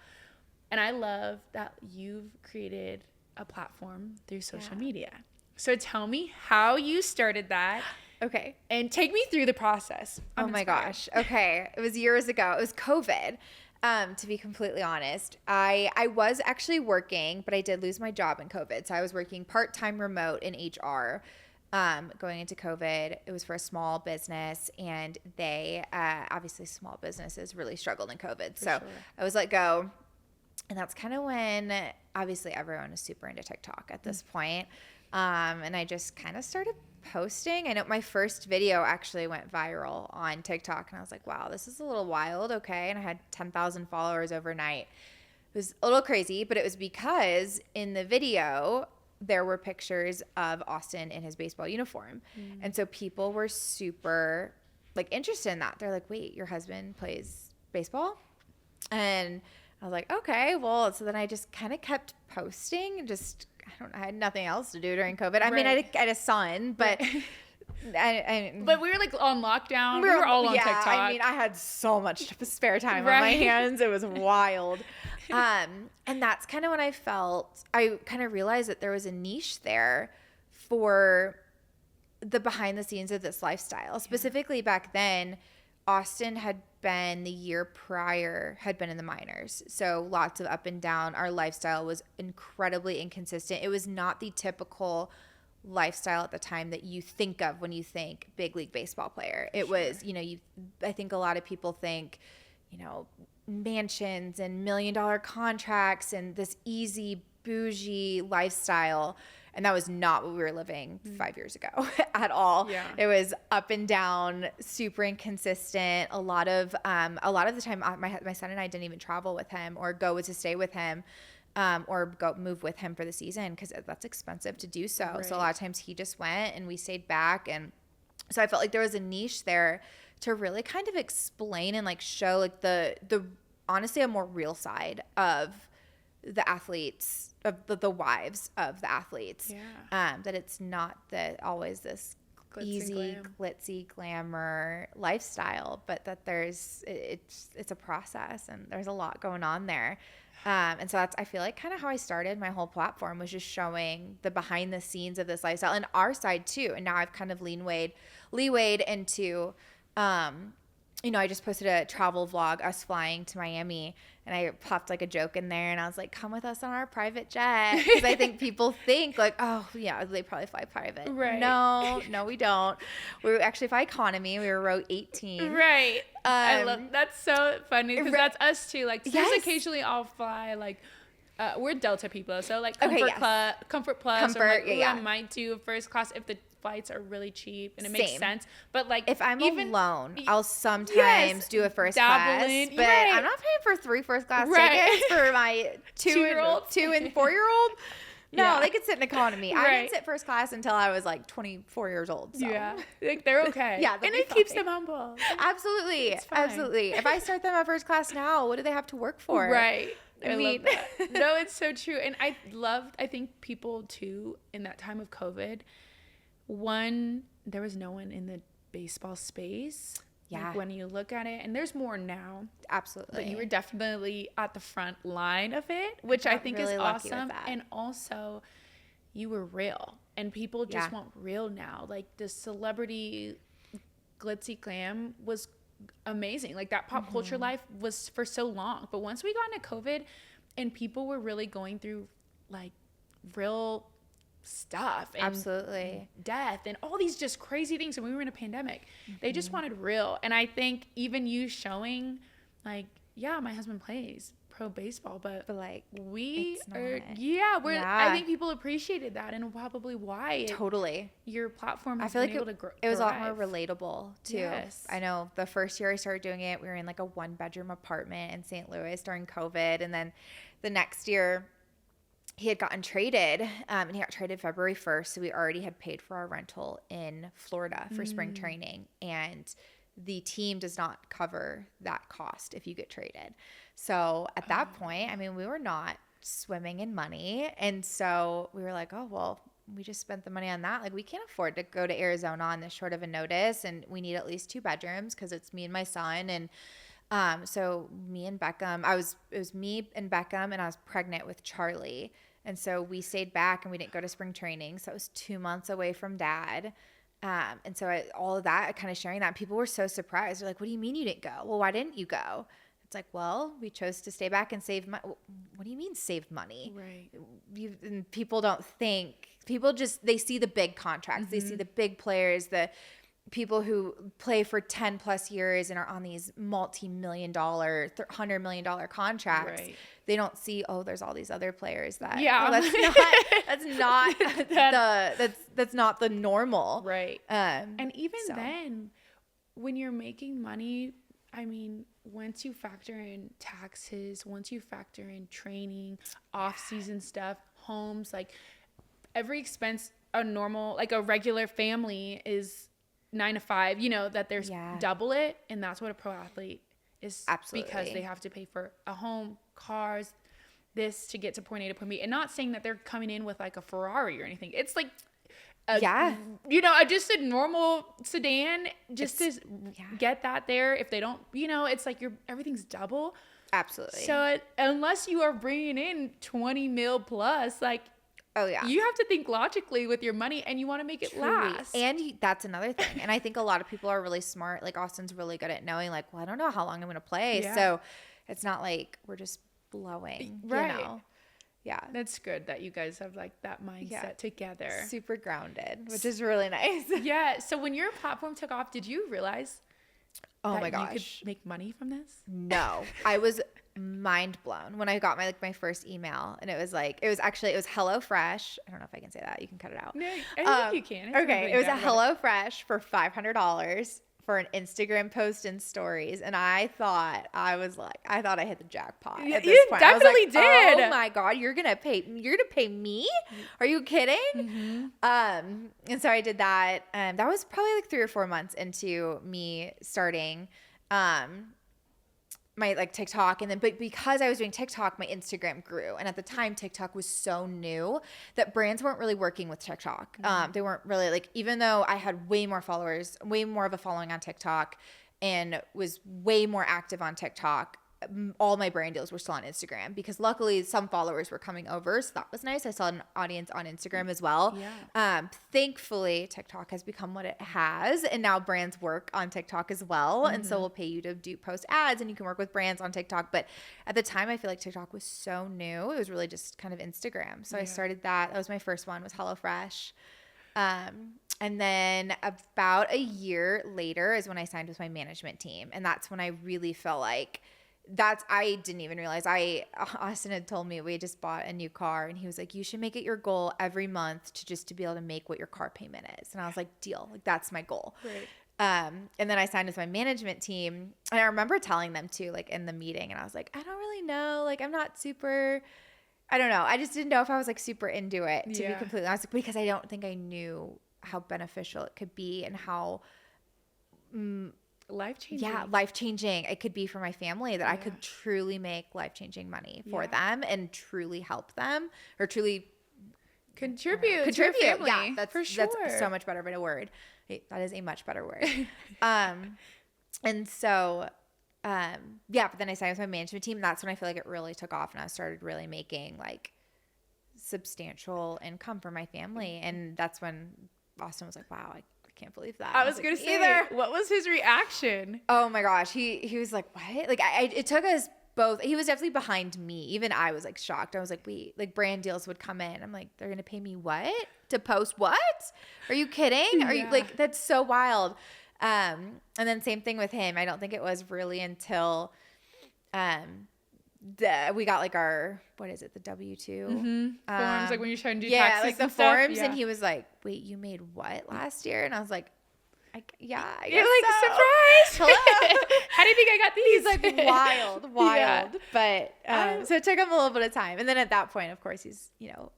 And I love that you've created a platform through social media. So tell me how you started that. Okay. And take me through the process. Oh my gosh. Okay. It was years ago. It was COVID. To be completely honest, I was actually working, but I did lose my job in COVID. So I was working part-time remote in HR. Going into COVID, it was for a small business, and they, obviously small businesses really struggled in COVID. So I was let go, and that's kind of when obviously everyone is super into TikTok at this point. And I just kind of started posting. I know my first video actually went viral on TikTok, and I was like, wow, this is a little wild. Okay. And I had 10,000 followers overnight. It was a little crazy, but it was because in the video, there were pictures of Austin in his baseball uniform. And so people were super like interested in that. They're like, wait, your husband plays baseball? And I was like, okay, well, so then I just kind of kept posting. I had nothing else to do during COVID. I mean, I had a son, but but we were like on lockdown. We were all on TikTok. I mean, I had so much spare time on my hands. It was wild. And that's kind of when I kind of realized that there was a niche there for the behind the scenes of this lifestyle. Specifically back then, Austin had been the year prior, had been in the minors. So lots of up and down. Our lifestyle was incredibly inconsistent. It was not the typical lifestyle at the time that you think of when you think big league baseball player. It was, I think a lot of people think, mansions and $1 million contracts and this easy bougie lifestyle. And that was not what we were living 5 years ago at all. Yeah. It was up and down, super inconsistent. A lot of the time, my son and I didn't even travel with him or go to stay with him, or go move with him for the season because that's expensive to do so. Right. So a lot of times he just went and we stayed back. And so I felt like there was a niche there to really kind of explain and like show like the honestly a more real side of the athletes, of the wives of the athletes. Yeah. That it's not always this easy, glitzy, glamour lifestyle, but that it's a process and there's a lot going on there. And so I feel like kind of how I started my whole platform was just showing the behind the scenes of this lifestyle and our side too. And now I've kind of leewayed into, I just posted a travel vlog, us flying to Miami, and I popped like a joke in there and I was like, come with us on our private jet. Because I think people think like, oh yeah, they probably fly private. Right. No, we don't. We actually fly economy. We were row 18. Right. I love, that's so funny because that's us too. Like yes. occasionally I'll fly like, we're Delta people. So like Comfort Plus. Or like, I might do first class if the flights are really cheap and it makes sense. But like if I'm alone, I'll sometimes do a first class. But I'm not paying for 3 first class tickets for my 2 and 4-year-old. No, they could sit in economy. I didn't sit first class until I was like 24 years old. So. Yeah, like they're okay. Yeah, and it keeps them humble. Absolutely. If I start them at first class now, what do they have to work for? Right. I mean, love that. No, it's so true. And I think people too, in that time of COVID, there was no one in the baseball space. Yeah. Like when you look at it, and there's more now. Absolutely. But you were definitely at the front line of it, which I think really is awesome. And also, you were real. And people just want real now. Like the celebrity glitzy glam was amazing. Like that pop culture life was for so long. But once we got into COVID and people were really going through like real stuff and absolutely death and all these just crazy things, and we were in a pandemic, they just wanted real. And I think even you showing like, yeah, my husband plays pro baseball, but like we are I think people appreciated that, and probably why your platform has been able to grow. It was a lot more relatable too. Yes. I know the first year I started doing it, we were in like a 1-bedroom apartment in St. Louis during COVID, and then the next year he had gotten traded, and he got traded February 1st. So we already had paid for our rental in Florida for spring training. And the team does not cover that cost if you get traded. So at that point, I mean, we were not swimming in money. And so we were like, oh, well, we just spent the money on that. Like we can't afford to go to Arizona on this short of a notice. And we need at least 2 bedrooms because it's me and my son. And so me and Beckham, it was me and Beckham, and I was pregnant with Charlie. And so we stayed back and we didn't go to spring training. So it was 2 months away from dad. And so all of that, kind of sharing that, people were so surprised. They're like, what do you mean you didn't go? Well, why didn't you go? It's like, well, we chose to stay back and save money. What do you mean save money? Right. And people don't think. People just, they see the big contracts. They see the big players, the people who play for 10 plus years and are on these multi-million-dollar, $100 million contracts. Right. They don't see, there's all these other players that, that's not the normal. Right. And even then, when you're making money, I mean, once you factor in taxes, once you factor in training, off-season stuff, homes, like every expense, a regular family is 9 to 5, that there's double it. And that's what a pro athlete is Absolutely. because they have to pay for a home, cars, this to get to point A to point B. And not saying that they're coming in with like a Ferrari or anything. It's like just a normal sedan just to get that there. If they don't, it's like everything's double. Absolutely. So unless you are bringing in 20 mil plus, like, oh yeah, you have to think logically with your money, and you want to make it last. And that's another thing. And I think a lot of people are really smart. Like Austin's really good at knowing, like, well, I don't know how long I'm going to play. Yeah. So it's not like we're just blowing, right? Yeah. That's good that you guys have like that mindset together. Super grounded, which is really nice. Yeah. So when your platform took off, did you realize that my gosh, you could make money from this? No, I was mind blown when I got my first email, and it was HelloFresh. I don't know if I can say that. You can cut it out. No, I think you can. Okay, it was a HelloFresh for $500 for an Instagram post and stories, and I thought I hit the jackpot. Yeah, at this you point. definitely did. Oh my God, you're gonna pay me? Are you kidding? Mm-hmm. And so I did that. That was probably like 3 or 4 months into me starting my like TikTok, and then but because I was doing TikTok, my Instagram grew, and at the time TikTok was so new that brands weren't really working with TikTok. They weren't really like, even though I had way more followers, way more of a following on TikTok, and was way more active on TikTok, all my brand deals were still on Instagram, because luckily some followers were coming over, so that was nice. I saw an audience on Instagram as well. Thankfully TikTok has become what it has, and now brands work on TikTok as well. And so we'll pay you to post ads, and you can work with brands on TikTok. But at the time I feel like TikTok was so new, it was really just kind of Instagram. So I started that was my first one, was HelloFresh. And then about a year later is when I signed with my management team, and that's when I really felt like I didn't even realize. Austin had told me, we had just bought a new car, and he was like, you should make it your goal every month to be able to make what your car payment is. And I was like, deal, like that's my goal. Right. And then I signed with my management team, and I remember telling them too, like in the meeting, and I was like, I don't really know, like I'm not super, I don't know. I just didn't know if I was like super into it, to be completely honest, because I don't think I knew how beneficial it could be, and how life-changing it could be for my family, that I could truly make life-changing money for them, and truly help them, or truly contribute to your family. Yeah, that's for sure. That's so much better of a word. That is a much better word. And so but then I signed with my management team. That's when I feel like it really took off, and I started really making like substantial income for my family. And that's when Austin was like, wow, I can't believe that. I was gonna say, what was his reaction? Oh my gosh, he was like, what? Like it took us both. He was definitely behind me. Even I was like shocked. I was like, wait, like brand deals would come in. I'm like, they're gonna pay me what to post? What? Are you kidding? Are you like, that's so wild. And then same thing with him. I don't think it was really until we got like our, what is it, the W-2 forms, like when you're trying to do taxes, taxes, like the and stuff. forms, and he was like, wait, you made what last year? And I was like, I You're guess like, so. Surprise! Hello. How do you think I got these? He's like wild. Yeah. But so it took him a little bit of time, and then at that point, of course, he's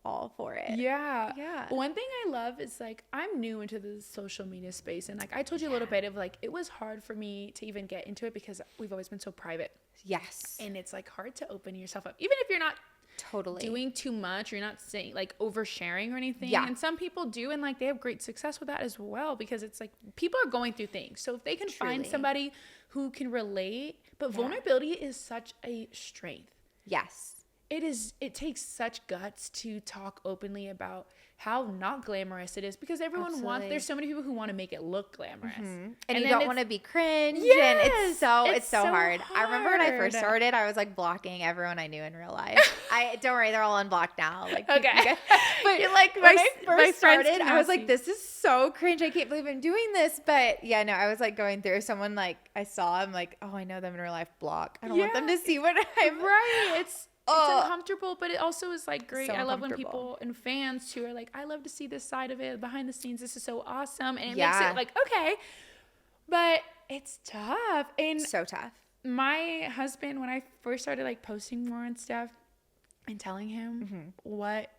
all for it. Yeah. One thing I love is like, I'm new into the social media space, and like I told you a little bit of like, it was hard for me to even get into it because we've always been so private. Yes. And it's like hard to open yourself up, even if you're not totally doing too much, you're not saying like oversharing or anything. Yeah. And some people do, and like they have great success with that as well, because it's like people are going through things. So if they can find somebody who can relate, but vulnerability is such a strength. Yes. It takes such guts to talk openly about how not glamorous it is, because everyone wants, there's so many people who want to make it look glamorous. And you don't want to be cringe. Yes, and it's so hard. I remember when I first started, I was like blocking everyone I knew in real life. Don't worry, they're all unblocked now. Like, okay. But like when I first started, I was like, this is so cringe. I can't believe I'm doing this. But yeah, no, I was like going through someone, like I saw, I'm like, oh, I know them in real life, block. I don't want them to see what I'm It's uncomfortable, but it also is like great. So I love when people and fans too are like, I love to see this side of it behind the scenes. This is so awesome. And it makes it like, okay, but it's tough. And so tough. My husband, when I first started like posting more and stuff and telling him what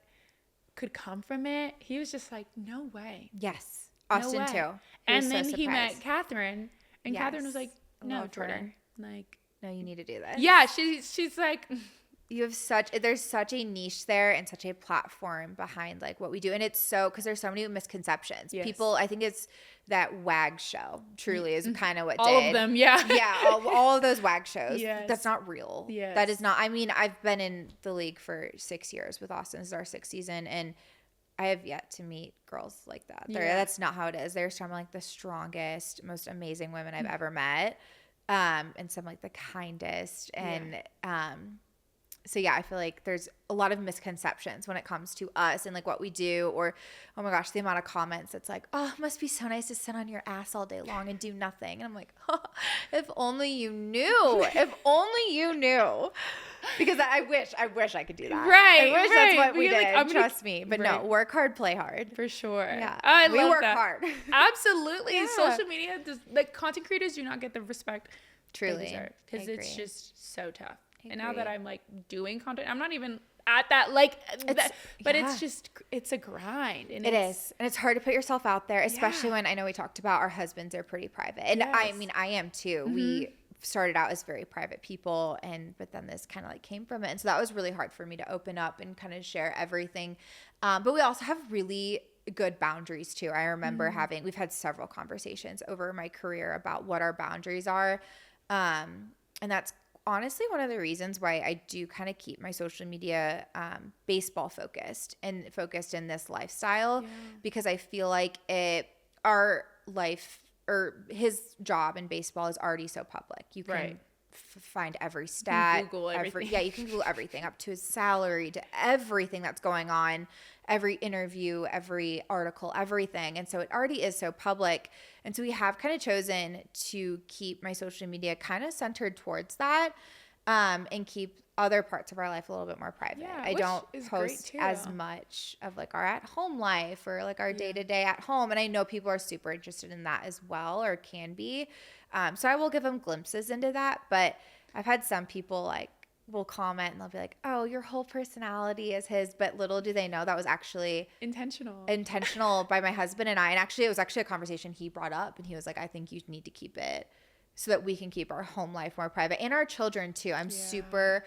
could come from it, he was just like, no way. Yes. Austin no too. And then he met Catherine, and Catherine was like, no, Jordan. Like, no, you need to do this. Yeah, she's like, You have there's such a niche there and such a platform behind like what we do. And it's so, because there's so many misconceptions. Yes. People, I think it's that WAG show truly is kind of what all of them, yeah. Yeah, all of those WAG shows. Yes. That's not real. Yes. That is not, I mean, I've been in the league for 6 years with Austin. This is our 6th season. And I have yet to meet girls like that. That's not how it is. They're some like the strongest, most amazing women I've ever met. And some like the kindest. And, so yeah, I feel like there's a lot of misconceptions when it comes to us and like what we do, or, oh my gosh, the amount of comments that's like, oh, it must be so nice to sit on your ass all day long and do nothing. And I'm like, oh, if only you knew, if only you knew, because I wish I could do that. Right. I wish that's what we Like, did. Trust me. But no, work hard, play hard. For sure. Yeah. We work that. hard. Absolutely. Yeah. Social media, like content creators do not get the respect Truly. because it's just so tough. And now agree. that I'm like doing content, I'm not even at that like that, but it's a grind. And it is. And it's hard to put yourself out there, especially when I know we talked about our husbands are pretty private. And I mean, I am too. We started out as very private people, but then this kind of like came from it. And so that was really hard for me to open up and kind of share everything. But we also have really good boundaries too. I remember we've had several conversations over my career about what our boundaries are. And that's honestly one of the reasons why I do kind of keep my social media baseball focused and focused in this lifestyle, because I feel like our life or his job in baseball is already so public. You can find every stat. You can Google everything. You can Google everything, up to his salary, to everything that's going on, every interview, every article, everything. And so it already is so public. And so we have kind of chosen to keep my social media kind of centered towards that, and keep other parts of our life a little bit more private. Yeah, I don't post as much of like our at-home life or like our day-to-day at home. And I know people are super interested in that as well, or can be. So I will give them glimpses into that. But I've had some people like will comment and they'll be like, oh, your whole personality is his. But little do they know that was actually intentional by my husband and I. And actually, it was actually a conversation he brought up. And he was like, I think you need to keep it so that we can keep our home life more private, and our children too. I'm super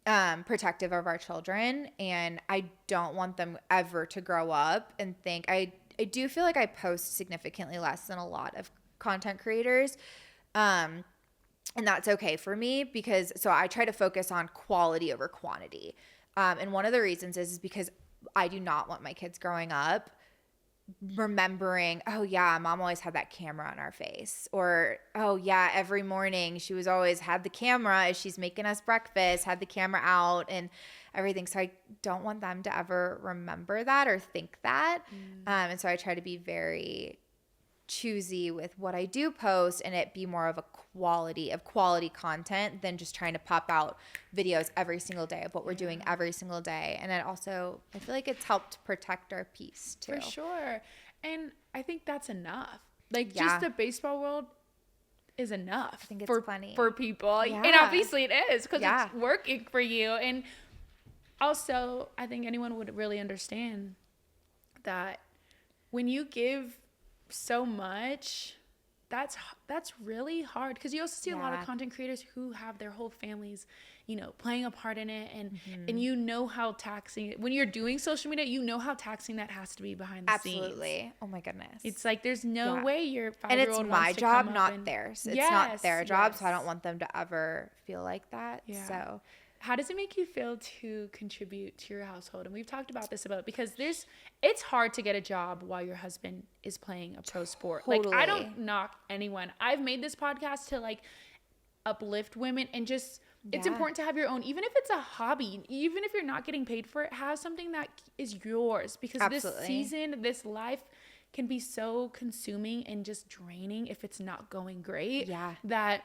protective of our children, and I don't want them ever to grow up and think I do feel like I post significantly less than a lot of content creators. And that's okay for me, because so I try to focus on quality over quantity. And one of the reasons is because I do not want my kids growing up remembering, oh yeah, mom always had that camera on our face, or oh yeah, every morning she was always had the camera as she's making us breakfast, had the camera out and everything. So I don't want them to ever remember that or think that. And so I try to be very choosy with what I do post, and it be more of a quality content than just trying to pop out videos every single day of what we're doing every single day. And it also, I feel like it's helped protect our peace too. For sure. And I think that's enough. Like just the baseball world is enough. I think it's funny for people. And obviously it is, because it's working for you. And also I think anyone would really understand that when you give so much, that's really hard, because you also see a lot of content creators who have their whole families, playing a part in it, and how taxing, when you're doing social media, how taxing that has to be behind the scenes. Absolutely. Oh my goodness. It's like there's no way your 5-year-old and it's wants my to job, come not up and, theirs. It's not their job, so I don't want them to ever feel like that. So how does it make you feel to contribute to your household? And we've talked about this because it's hard to get a job while your husband is playing a pro sport. Totally. Like, I don't knock anyone. I've made this podcast to like uplift women, and just it's important to have your own, even if it's a hobby, even if you're not getting paid for it, have something that is yours, because this season, this life can be so consuming and just draining if it's not going great. That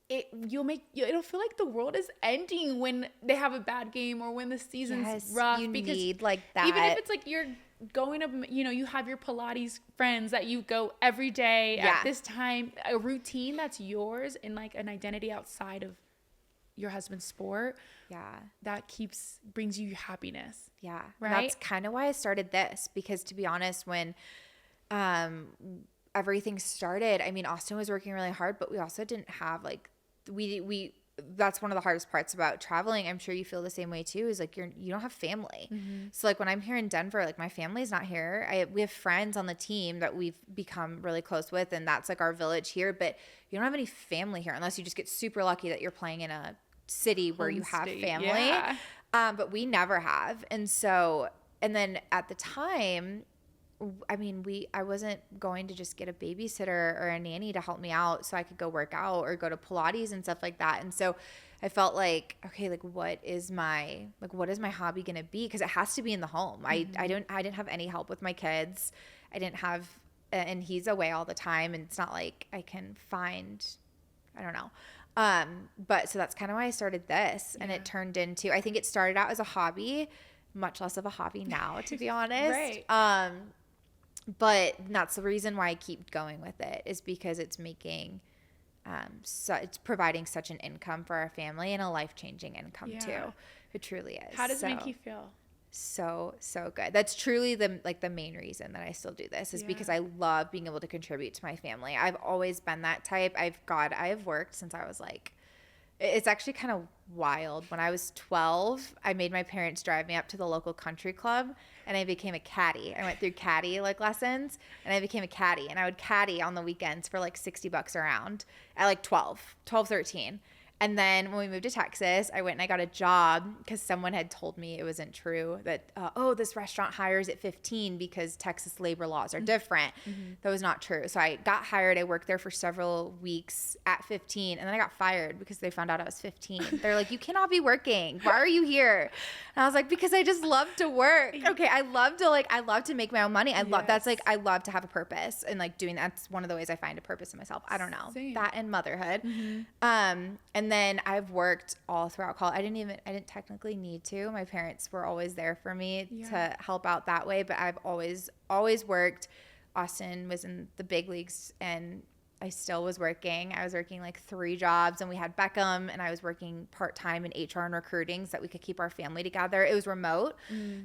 it'll feel like the world is ending when they have a bad game or when the season's rough. You need like that. Even if it's like you're going up, you have your Pilates friends that you go every day at this time, a routine that's yours, and like an identity outside of your husband's sport. That brings you happiness. Right. That's kind of why I started this, because to be honest, when everything started, I mean, Austin was working really hard, but we also didn't have like we that's one of the hardest parts about traveling. I'm sure you feel the same way too, is like you don't have family. So like when I'm here in Denver, like my family's not here. We have friends on the team that we've become really close with, and that's like our village here, but you don't have any family here unless you just get super lucky that you're playing in a city where you have family. Yeah. But we never have. And so, and then at the time, I mean, I wasn't going to just get a babysitter or a nanny to help me out so I could go work out or go to Pilates and stuff like that. And so I felt like, okay, like what is my hobby going to be? Cause it has to be in the home. I didn't have any help with my kids. I didn't have, and he's away all the time, and it's not like I can find, I don't know. But so that's kind of why I started this, and it turned into, I think it started out as a hobby, much less of a hobby now, to be honest. Right. But that's the reason why I keep going with it, is because it's making, it's providing such an income for our family, and a life-changing income too. It truly is. How does it make you feel? So good. That's truly the main reason that I still do this, is because I love being able to contribute to my family. I've always been that type. I have worked since I was like, it's actually kind of wild. When I was 12, I made my parents drive me up to the local country club, and I became a caddy. I went through caddy like lessons, and I became a caddy, and I would caddy on the weekends for like $60 around at like 12, 13. And then when we moved to Texas, I went and I got a job because someone had told me it wasn't true that, this restaurant hires at 15 because Texas labor laws are different. That was not true. So I got hired. I worked there for several weeks at 15, and then I got fired because they found out I was 15. They're like, you cannot be working. Why are you here? And I was like, because I just love to work. Okay, I love to make my own money. I love to have a purpose, and like doing that's one of the ways I find a purpose in myself. I don't know. Same. That and motherhood. And then I've worked all throughout college. I didn't technically need to. My parents were always there for me to help out that way, but I've always worked. Austin was in the big leagues, and I still was working. I was working like 3 jobs, and we had Beckham, and I was working part-time in HR and recruiting so that we could keep our family together. It was remote,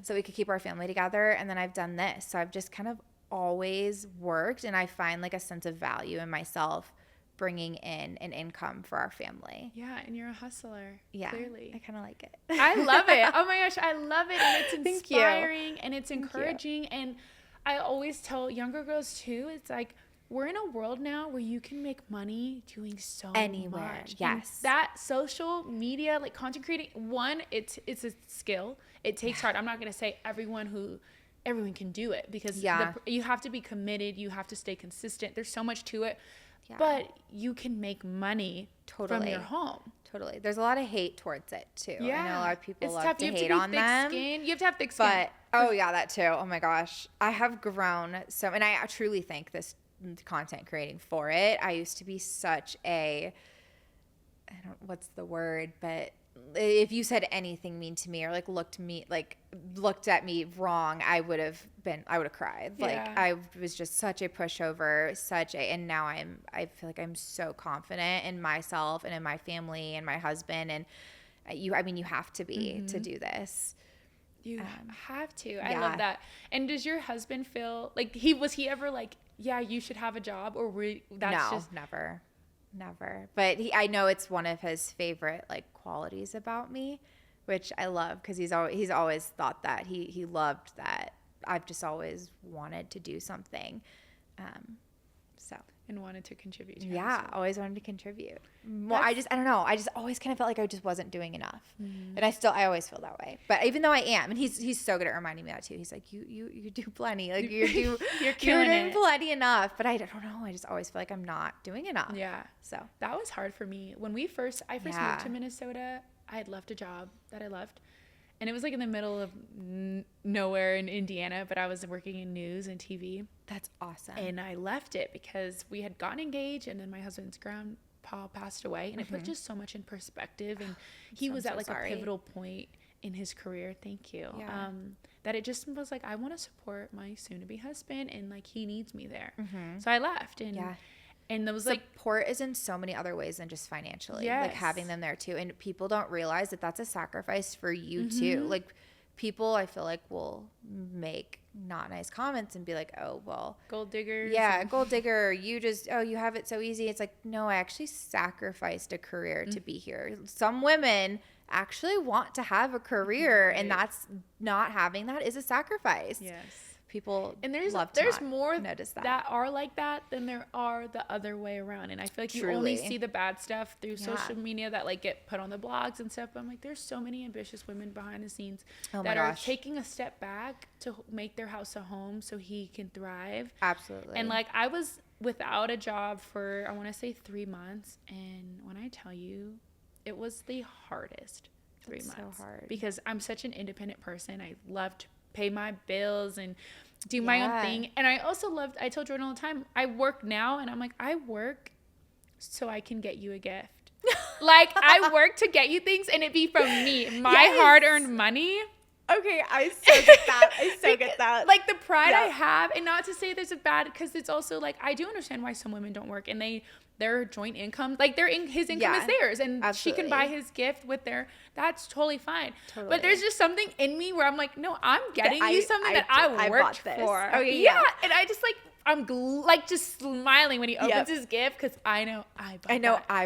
so we could keep our family together. And then I've done this. So I've just kind of always worked, and I find like a sense of value in myself bringing in an income for our family. Yeah, and you're a hustler. Yeah, clearly. I kind of like it. I love it. Oh my gosh, I love it, and it's inspiring, and it's encouraging. And I always tell younger girls too, it's like, we're in a world now where you can make money doing so much. Yes. And that social media, like content creating, it's a skill. It takes hard. I'm not going to say everyone can do it, because you have to be committed. You have to stay consistent. There's so much to it. Yeah. But you can make money from your home. Totally. There's a lot of hate towards it too. Yeah. I know a lot of people love tough. to hate on them. Skin. You have to have thick skin. But that too. Oh my gosh. I have grown so, and I truly thank this content creating for it. I used to be such a, what's the word, but if you said anything mean to me or like looked at me wrong, I would have cried. Yeah. Like I was just such a pushover, and now I feel like I'm so confident in myself and in my family and my husband, and you have to be to do this. You have to. I love that. And does your husband feel like was he ever like, yeah, you should have a job, or Never. But I know it's one of his favorite like qualities about me, which I love, because he's always thought that he loved that I've just always wanted to do something. And wanted to contribute. Always wanted to contribute. Well, I don't know. I just always kind of felt like I just wasn't doing enough. And I always feel that way. But even though I am, and he's so good at reminding me that too. He's like, you do plenty. Like you're doing plenty enough. But I don't know. I just always feel like I'm not doing enough. Yeah. So that was hard for me. When I first moved to Minnesota, I had left a job that I loved. And it was like in the middle of nowhere in Indiana, but I was working in news and TV. That's awesome. And I left it because we had gotten engaged, and then my husband's grandpa passed away, and it put just so much in perspective. And he was at a pivotal point in his career. Thank you. Yeah. That it just was like, I want to support my soon-to-be husband, and like he needs me there. So I left, and there was support is in so many other ways than just financially. Like having them there too. And people don't realize that that's a sacrifice for you too. Like people I feel like will make not nice comments and be like, oh, well, gold diggers. Yeah, gold digger. You have it so easy. It's like, no, I actually sacrificed a career to be here. Some women actually want to have a career, and that's not having that is a sacrifice. Yes. People and there's more notice that are like that than there are the other way around. And I feel like you only see the bad stuff through social media that like get put on the blogs and stuff. But I'm like, there's so many ambitious women behind the scenes that are taking a step back to make their house a home so he can thrive. Absolutely. And like I was without a job for I want to say 3 months, and when I tell you, it was the hardest 3 months. So hard because I'm such an independent person. I love to pay my bills and do my own thing. And I also I told Jordan all the time, I work now, and I'm like, I work so I can get you a gift. Like I work to get you things, and it be from me, my hard-earned money. Okay, I so get that. Get that. Like the pride I have, and not to say there's a bad, because it's also like I do understand why some women don't work, and their joint income, like his income is theirs, and she can buy his gift with that's totally fine. Totally. But there's just something in me where I'm like, no, I'm getting you something that I worked for. Okay, yeah, and I just like I'm like just smiling when he opens his gift, because I know I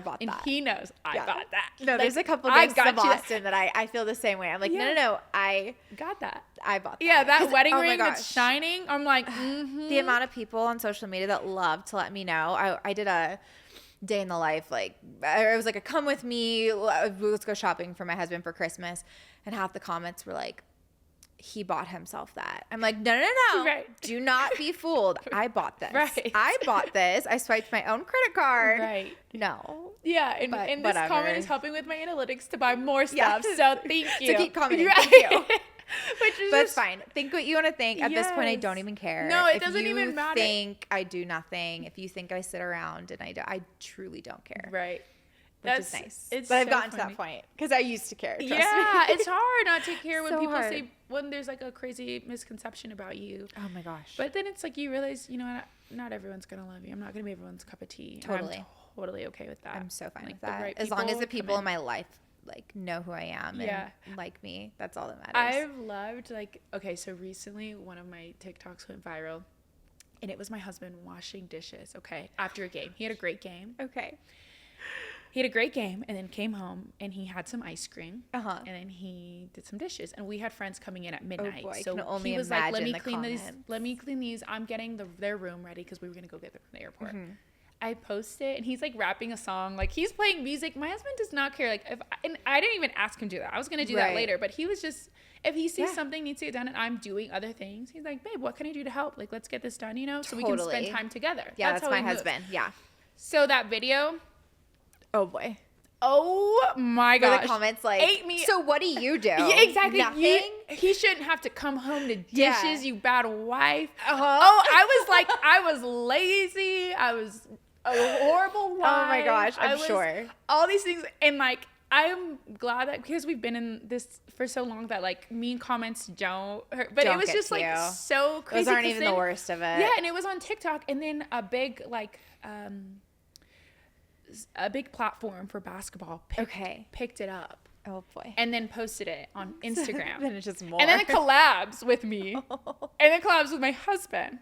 bought that. And he knows I bought that. No, like, there's a couple of gifts to Boston that I feel the same way. I'm like, no, I got that. I bought that. Yeah, that wedding ring that's shining. I'm like, the amount of people on social media that love to let me know. I did a day in the life, like it was like a come with me, let's go shopping for my husband for Christmas, and half the comments were like, he bought himself that. I'm like, no. Right. Do not be fooled. I bought this. Right. I bought this. I swiped my own credit card. Right. No. Yeah, and this comment is helping with my analytics to buy more stuff. So thank you. So keep commenting. Right. Thank you. But it's fine. Think what you want to think. At this point, I don't even care. No, it doesn't even matter. If you think I do nothing, if you think I sit around and I truly don't care. Right. Which is nice. But I've gotten to that point because I used to care. Trust me. It's hard not to care when people say, when there's like a crazy misconception about you. Oh my gosh. But then it's like you realize, not everyone's going to love you. I'm not going to be everyone's cup of tea. Totally. I'm totally okay with that. I'm so fine with that. As long as the people in my life like know who I am and like me, that's all that matters. I've loved so recently one of my TikToks went viral, and it was my husband washing dishes, after a game. He had a great game. He had a great game, and then came home, and he had some ice cream, and then he did some dishes, and we had friends coming in at midnight. Oh boy, so he was like, let me clean these. I'm getting their room ready because we were going to go get them from the airport. Mm-hmm. I post it, and he's like rapping a song, like he's playing music. My husband does not care. Like and I didn't even ask him to do that. I was going to do that later, but he was just, if he sees something needs to get done and I'm doing other things, he's like, babe, what can I do to help? Like, let's get this done, so we can spend time together. Yeah, that's my husband. Yeah. So that video, oh boy. Oh my gosh. The comments like, ate me. So what do you do? Yeah, exactly. Nothing? He shouldn't have to come home to dishes, you bad wife. I was lazy. I was a horrible wife. Oh my gosh, I'm sure. All these things. And like, I'm glad that because we've been in this for so long that like mean comments don't hurt. But it was just like so crazy. Those aren't even the worst of it. Yeah, and it was on TikTok. And then a big platform for basketball picked it up. Oh boy. And then posted it on Instagram. Then it's just more. And then it collabs with me. And then collabs with my husband.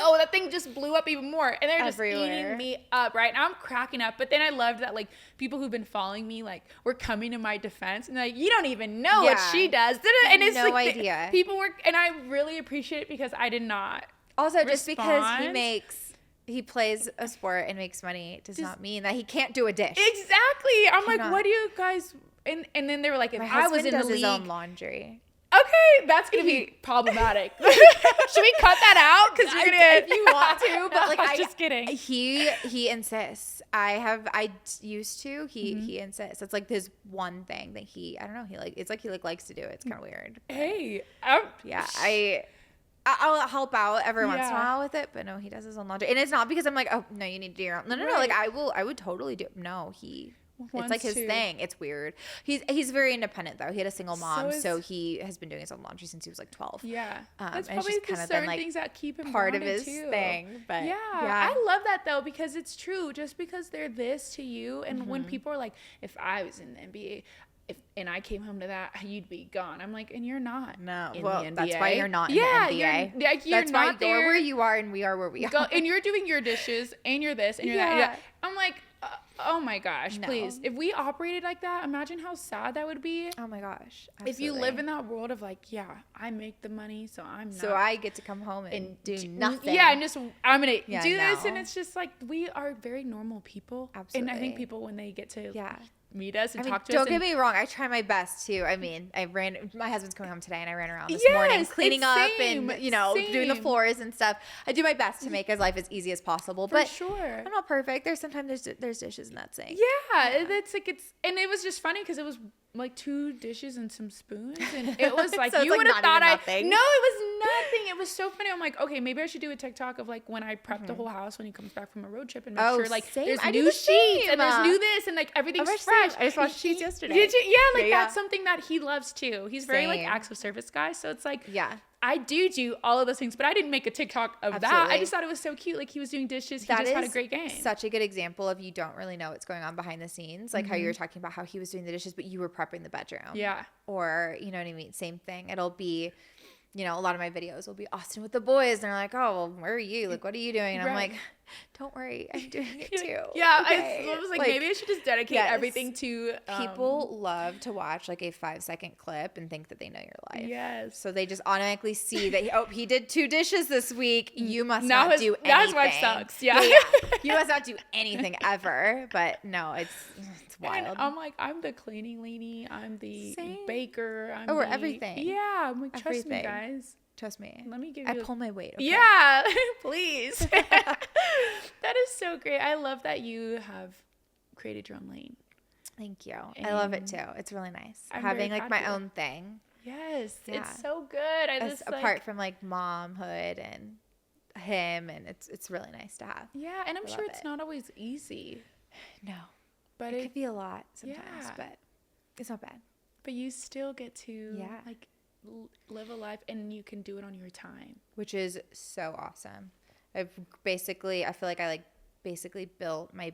Oh, that thing just blew up even more. And they're just eating me up, right? Now I'm cracking up. But then I loved that, like, people who've been following me, like, were coming to my defense. And they're like, you don't even know what she does. And it's no idea. People were, and I really appreciate it because I did not Also, just because he plays a sport and makes money does not mean that he can't do a dish. Exactly. I'm like, what do you guys, and then they were like, if I was in the league. His own laundry. Okay, that's gonna be problematic. Should we cut that out? Because you're gonna, if you want to, but like, I'm just kidding. He insists. I used to. He insists. It's like this one thing that I don't know. It's like he likes to do it. It's kind of weird. Hey, I'll help out every once in a while with it, but no, he does his own laundry, and it's not because I'm like, oh no, you need to do your own. No. Like I would totally do. No, it's like his thing. It's weird. He's very independent though. He had a single mom, so he has been doing his own laundry since he was like 12. Yeah, that's probably just kind of certain things that keep him part of his too. thing. But yeah, I love that though because it's true. Just because they're this to you, and when people are like, if I was in the NBA. and I came home to that, you'd be gone. I'm like, and you're not. No, in well, the NBA. that's why you're not in the NBA. You're That's not why there. you're where you are and we are where we are. And you're doing your dishes and you're this and you're that. Yeah. I'm like, oh my gosh, No. please. If we operated like that, imagine how sad that would be. Oh my gosh. Absolutely. If you live in that world of like, yeah, I make the money, so I'm not. So I get to come home and do nothing. Yeah, and just I'm gonna Yeah, do this, no. and it's just like we are very normal people. Absolutely. And I think people when they get to Yeah. meet us and I mean, talk to don't us. get me wrong. I try my best too. I mean, my husband's coming home today and I ran around this Yes, morning cleaning it's up same, and, doing the same. floors and stuff. I do my best to make his life as easy as possible, For but sure. I'm not perfect. Sometimes there's dishes in that sink. Yeah, it's like and it was just funny because it was like 2 dishes and some spoons, and it was like So it's you like would have not thought even I nothing. no, it was nothing. It was so funny. I'm like, okay, maybe I should do a TikTok of like when I prep the whole house when he comes back from a road trip and make sure like same. there's I do new the sheets same. and there's new this and like everything's I watched fresh. I just watched And sheets he- yesterday. Did you? Yeah, like Yeah. that's something that he loves too. He's very like Same. acts of service guy, so it's like Yeah. I do all of those things, but I didn't make a TikTok of that. I Absolutely. just thought it was so cute. Like he was doing dishes. He That just had a is great game. Such a good example of you don't really know what's going on behind the scenes. Like how you were talking about how he was doing the dishes, but you were prepping the bedroom. Yeah. Or, you know what I mean? Same thing. It'll be, a lot of my videos will be Austin with the boys. And they're like, oh, well, where are you? Like, what are you doing? And I'm Right. like, don't worry. I'm doing it too. Yeah, Okay? I was like, maybe I should just dedicate yes. everything to People love to watch like a 5-second clip and think that they know your life. Yes. So they just automatically see that, he did 2 dishes this week. You must Now not do anything. now his wife sucks. Yeah. You must not do anything ever. But no, it's wild. And I'm like, I'm the cleaning lady. I'm the Same. baker. We're the, everything. Yeah. I'm like, trust me, Everything. guys. Trust me. Let me give I you. pull my weight. Okay? Yeah, please. That is so great. I love that you have created your own lane. Thank you. I love it too. It's really nice I'm having very like proud my of you. own thing. Yes, Yeah. it's so good. Apart from like momhood and him, and it's really nice to have. Yeah, and I'm I sure love it's it. not always easy, No, but it could be a lot sometimes, Yeah. but it's not bad. but you still get to Yeah. like live a life, and you can do it on your time. Which is so awesome. I feel like I basically built my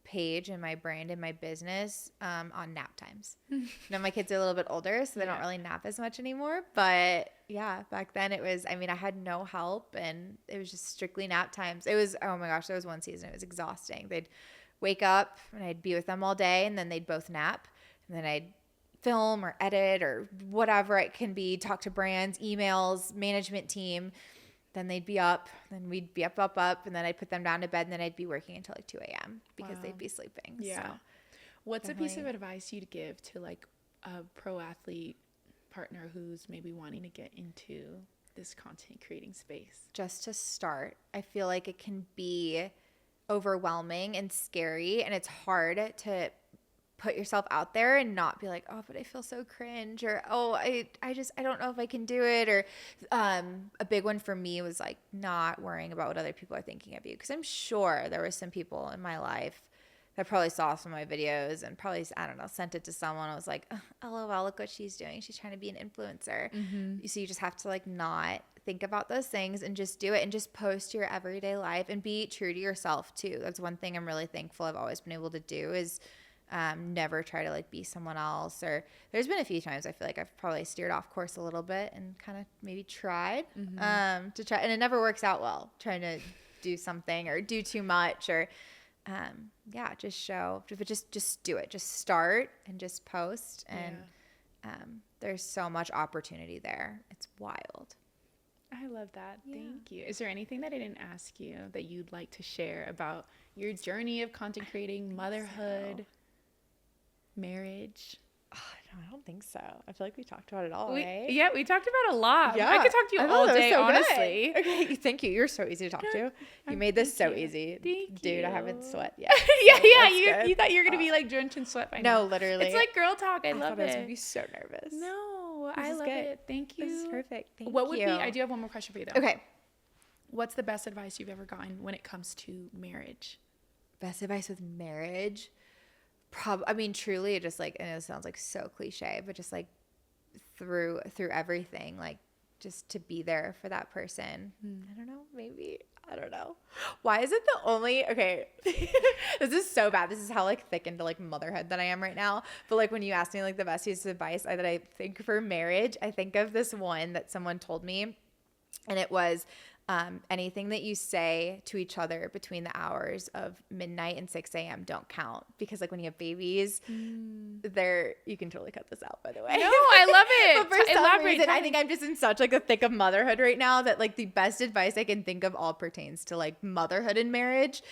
page and my brand and my business on nap times. Now my kids are a little bit older, so they don't really nap as much anymore. But yeah, back then I had no help, and it was just strictly nap times. It was, oh my gosh, there was one season, it was exhausting. They'd wake up and I'd be with them all day, and then they'd both nap, and then I'd film or edit or whatever it can be, talk to brands, emails, management team. Then they'd be up, then we'd be up, and then I'd put them down to bed, and then I'd be working until like 2 a.m. because they'd be sleeping. Yeah. So, What's a piece of definitely. advice you'd give to like a pro athlete partner who's maybe wanting to get into this content creating space? just to start, I feel like it can be overwhelming and scary, and it's hard to put yourself out there and not be like, oh, but I feel so cringe, or oh, I don't know if I can do it, or a big one for me was like not worrying about what other people are thinking of you, because I'm sure there were some people in my life that probably saw some of my videos and probably, I don't know, sent it to someone. I was like, oh, LOL, look what she's doing. She's trying to be an influencer. So you just have to like not think about those things and just do it, and just post your everyday life and be true to yourself too. That's one thing I'm really thankful I've always been able to do is never try to like be someone else. Or there's been a few times I feel like I've probably steered off course a little bit and kind of maybe tried to try, and it never works out well, trying to do something or do too much, or just show, but just do it, just start and just post, and there's so much opportunity there. It's wild. I love that. Yeah. Thank you. Is there anything that I didn't ask you that you'd like to share about your journey of content creating, motherhood, marriage? Oh, no, I don't think so. I feel like we talked about it all, right? Yeah, we talked about a lot. Yeah. I could talk to you I all thought that was day, so good. honestly. Okay, thank you. You're so easy to talk to. You made this so Thank you. easy. Thank Dude, I you. haven't sweat yet. Yeah, so that's you good. thought you were going to be like drenched in sweat by now. No, literally. It's like girl talk. I I love thought I was it. going to be so nervous. No, This I is love good. it. Thank you. This is perfect. Thank What would you. be, I do have one more question for you though. Okay. What's the best advice you've ever gotten when it comes to marriage? Best advice with marriage? Truly, it just like, and it sounds like so cliche, but just like through everything, like just to be there for that person. I don't know, maybe. I don't know. Why is it the only, okay, this is so bad. This is how like thick into like motherhood that I am right now. But like when you ask me like the best piece of advice that I think for marriage, I think of this one that someone told me, and it was anything that you say to each other between the hours of midnight and 6 a.m. don't count, because like when you have babies, you can totally cut this out, by the way. No, I love it. But for some reason, I think I'm just in such like the thick of motherhood right now that like the best advice I can think of all pertains to like motherhood and marriage,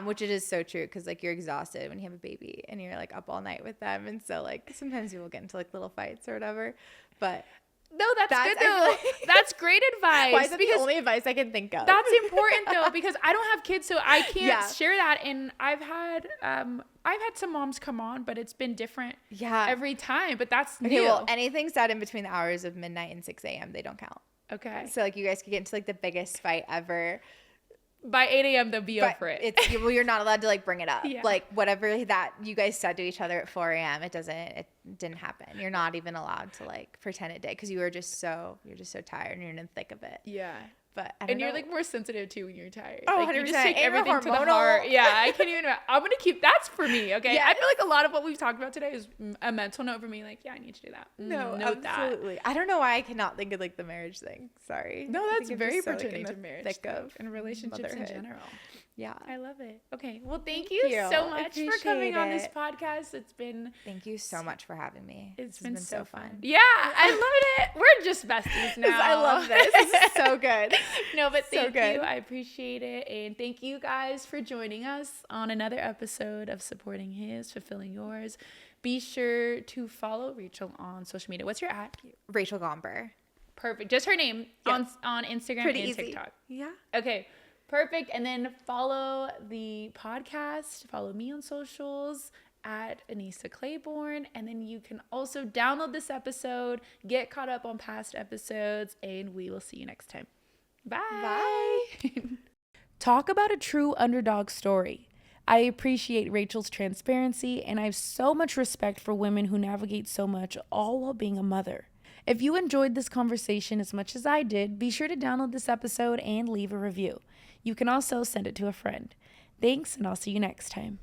which it is so true, because like you're exhausted when you have a baby and you're like up all night with them, and so like sometimes you will get into like little fights or whatever, but no, that's good though. That's great advice. Why is that the only advice I can think of? That's important though, because I don't have kids, so I can't share that. And I've had some moms come on, but it's been different every time. But that's new. Well, anything said in between the hours of midnight and 6 a.m. they don't count. Okay. So like you guys could get into like the biggest fight ever. By 8 a.m. they'll be over it. Well, you're not allowed to like bring it up. Yeah. Like whatever that you guys said to each other at 4 a.m. it didn't happen. You're not even allowed to like pretend it did, because you're just so tired and you're in the thick of it. Yeah. But I don't know. You're like more sensitive too when you're tired. Oh, like 100%. You just take everything to the heart. Yeah, I can't even. I'm gonna keep that's for me. Okay. Yeah. I feel like a lot of what we've talked about today is a mental note for me. Like, yeah, I need to do that. No, absolutely. That. I don't know why I cannot think of like the marriage thing. Sorry. No, that's very pertaining to marriage and relationships motherhood. In general. Yeah. I love it. Okay. Well, thank you so much for coming on this podcast. Thank you so much for having me. It's been so fun. Yeah, I loved it. We're just besties now. I love this. This is so good. No, but thank you. I appreciate it. And thank you guys for joining us on another episode of Supporting His, Fulfilling Yours. Be sure to follow Rachel on social media. What's your @ Rachel Gomber. Perfect. Just her name on Instagram and TikTok. Yeah. Okay. Perfect. And then follow the podcast. Follow me on socials at Anissa Claiborne. And then you can also download this episode, get caught up on past episodes, and we will see you next time. Bye. Bye. Talk about a true underdog story. I appreciate Rachel's transparency, and I have so much respect for women who navigate so much, all while being a mother. If you enjoyed this conversation as much as I did, be sure to download this episode and leave a review. You can also send it to a friend. Thanks, and I'll see you next time.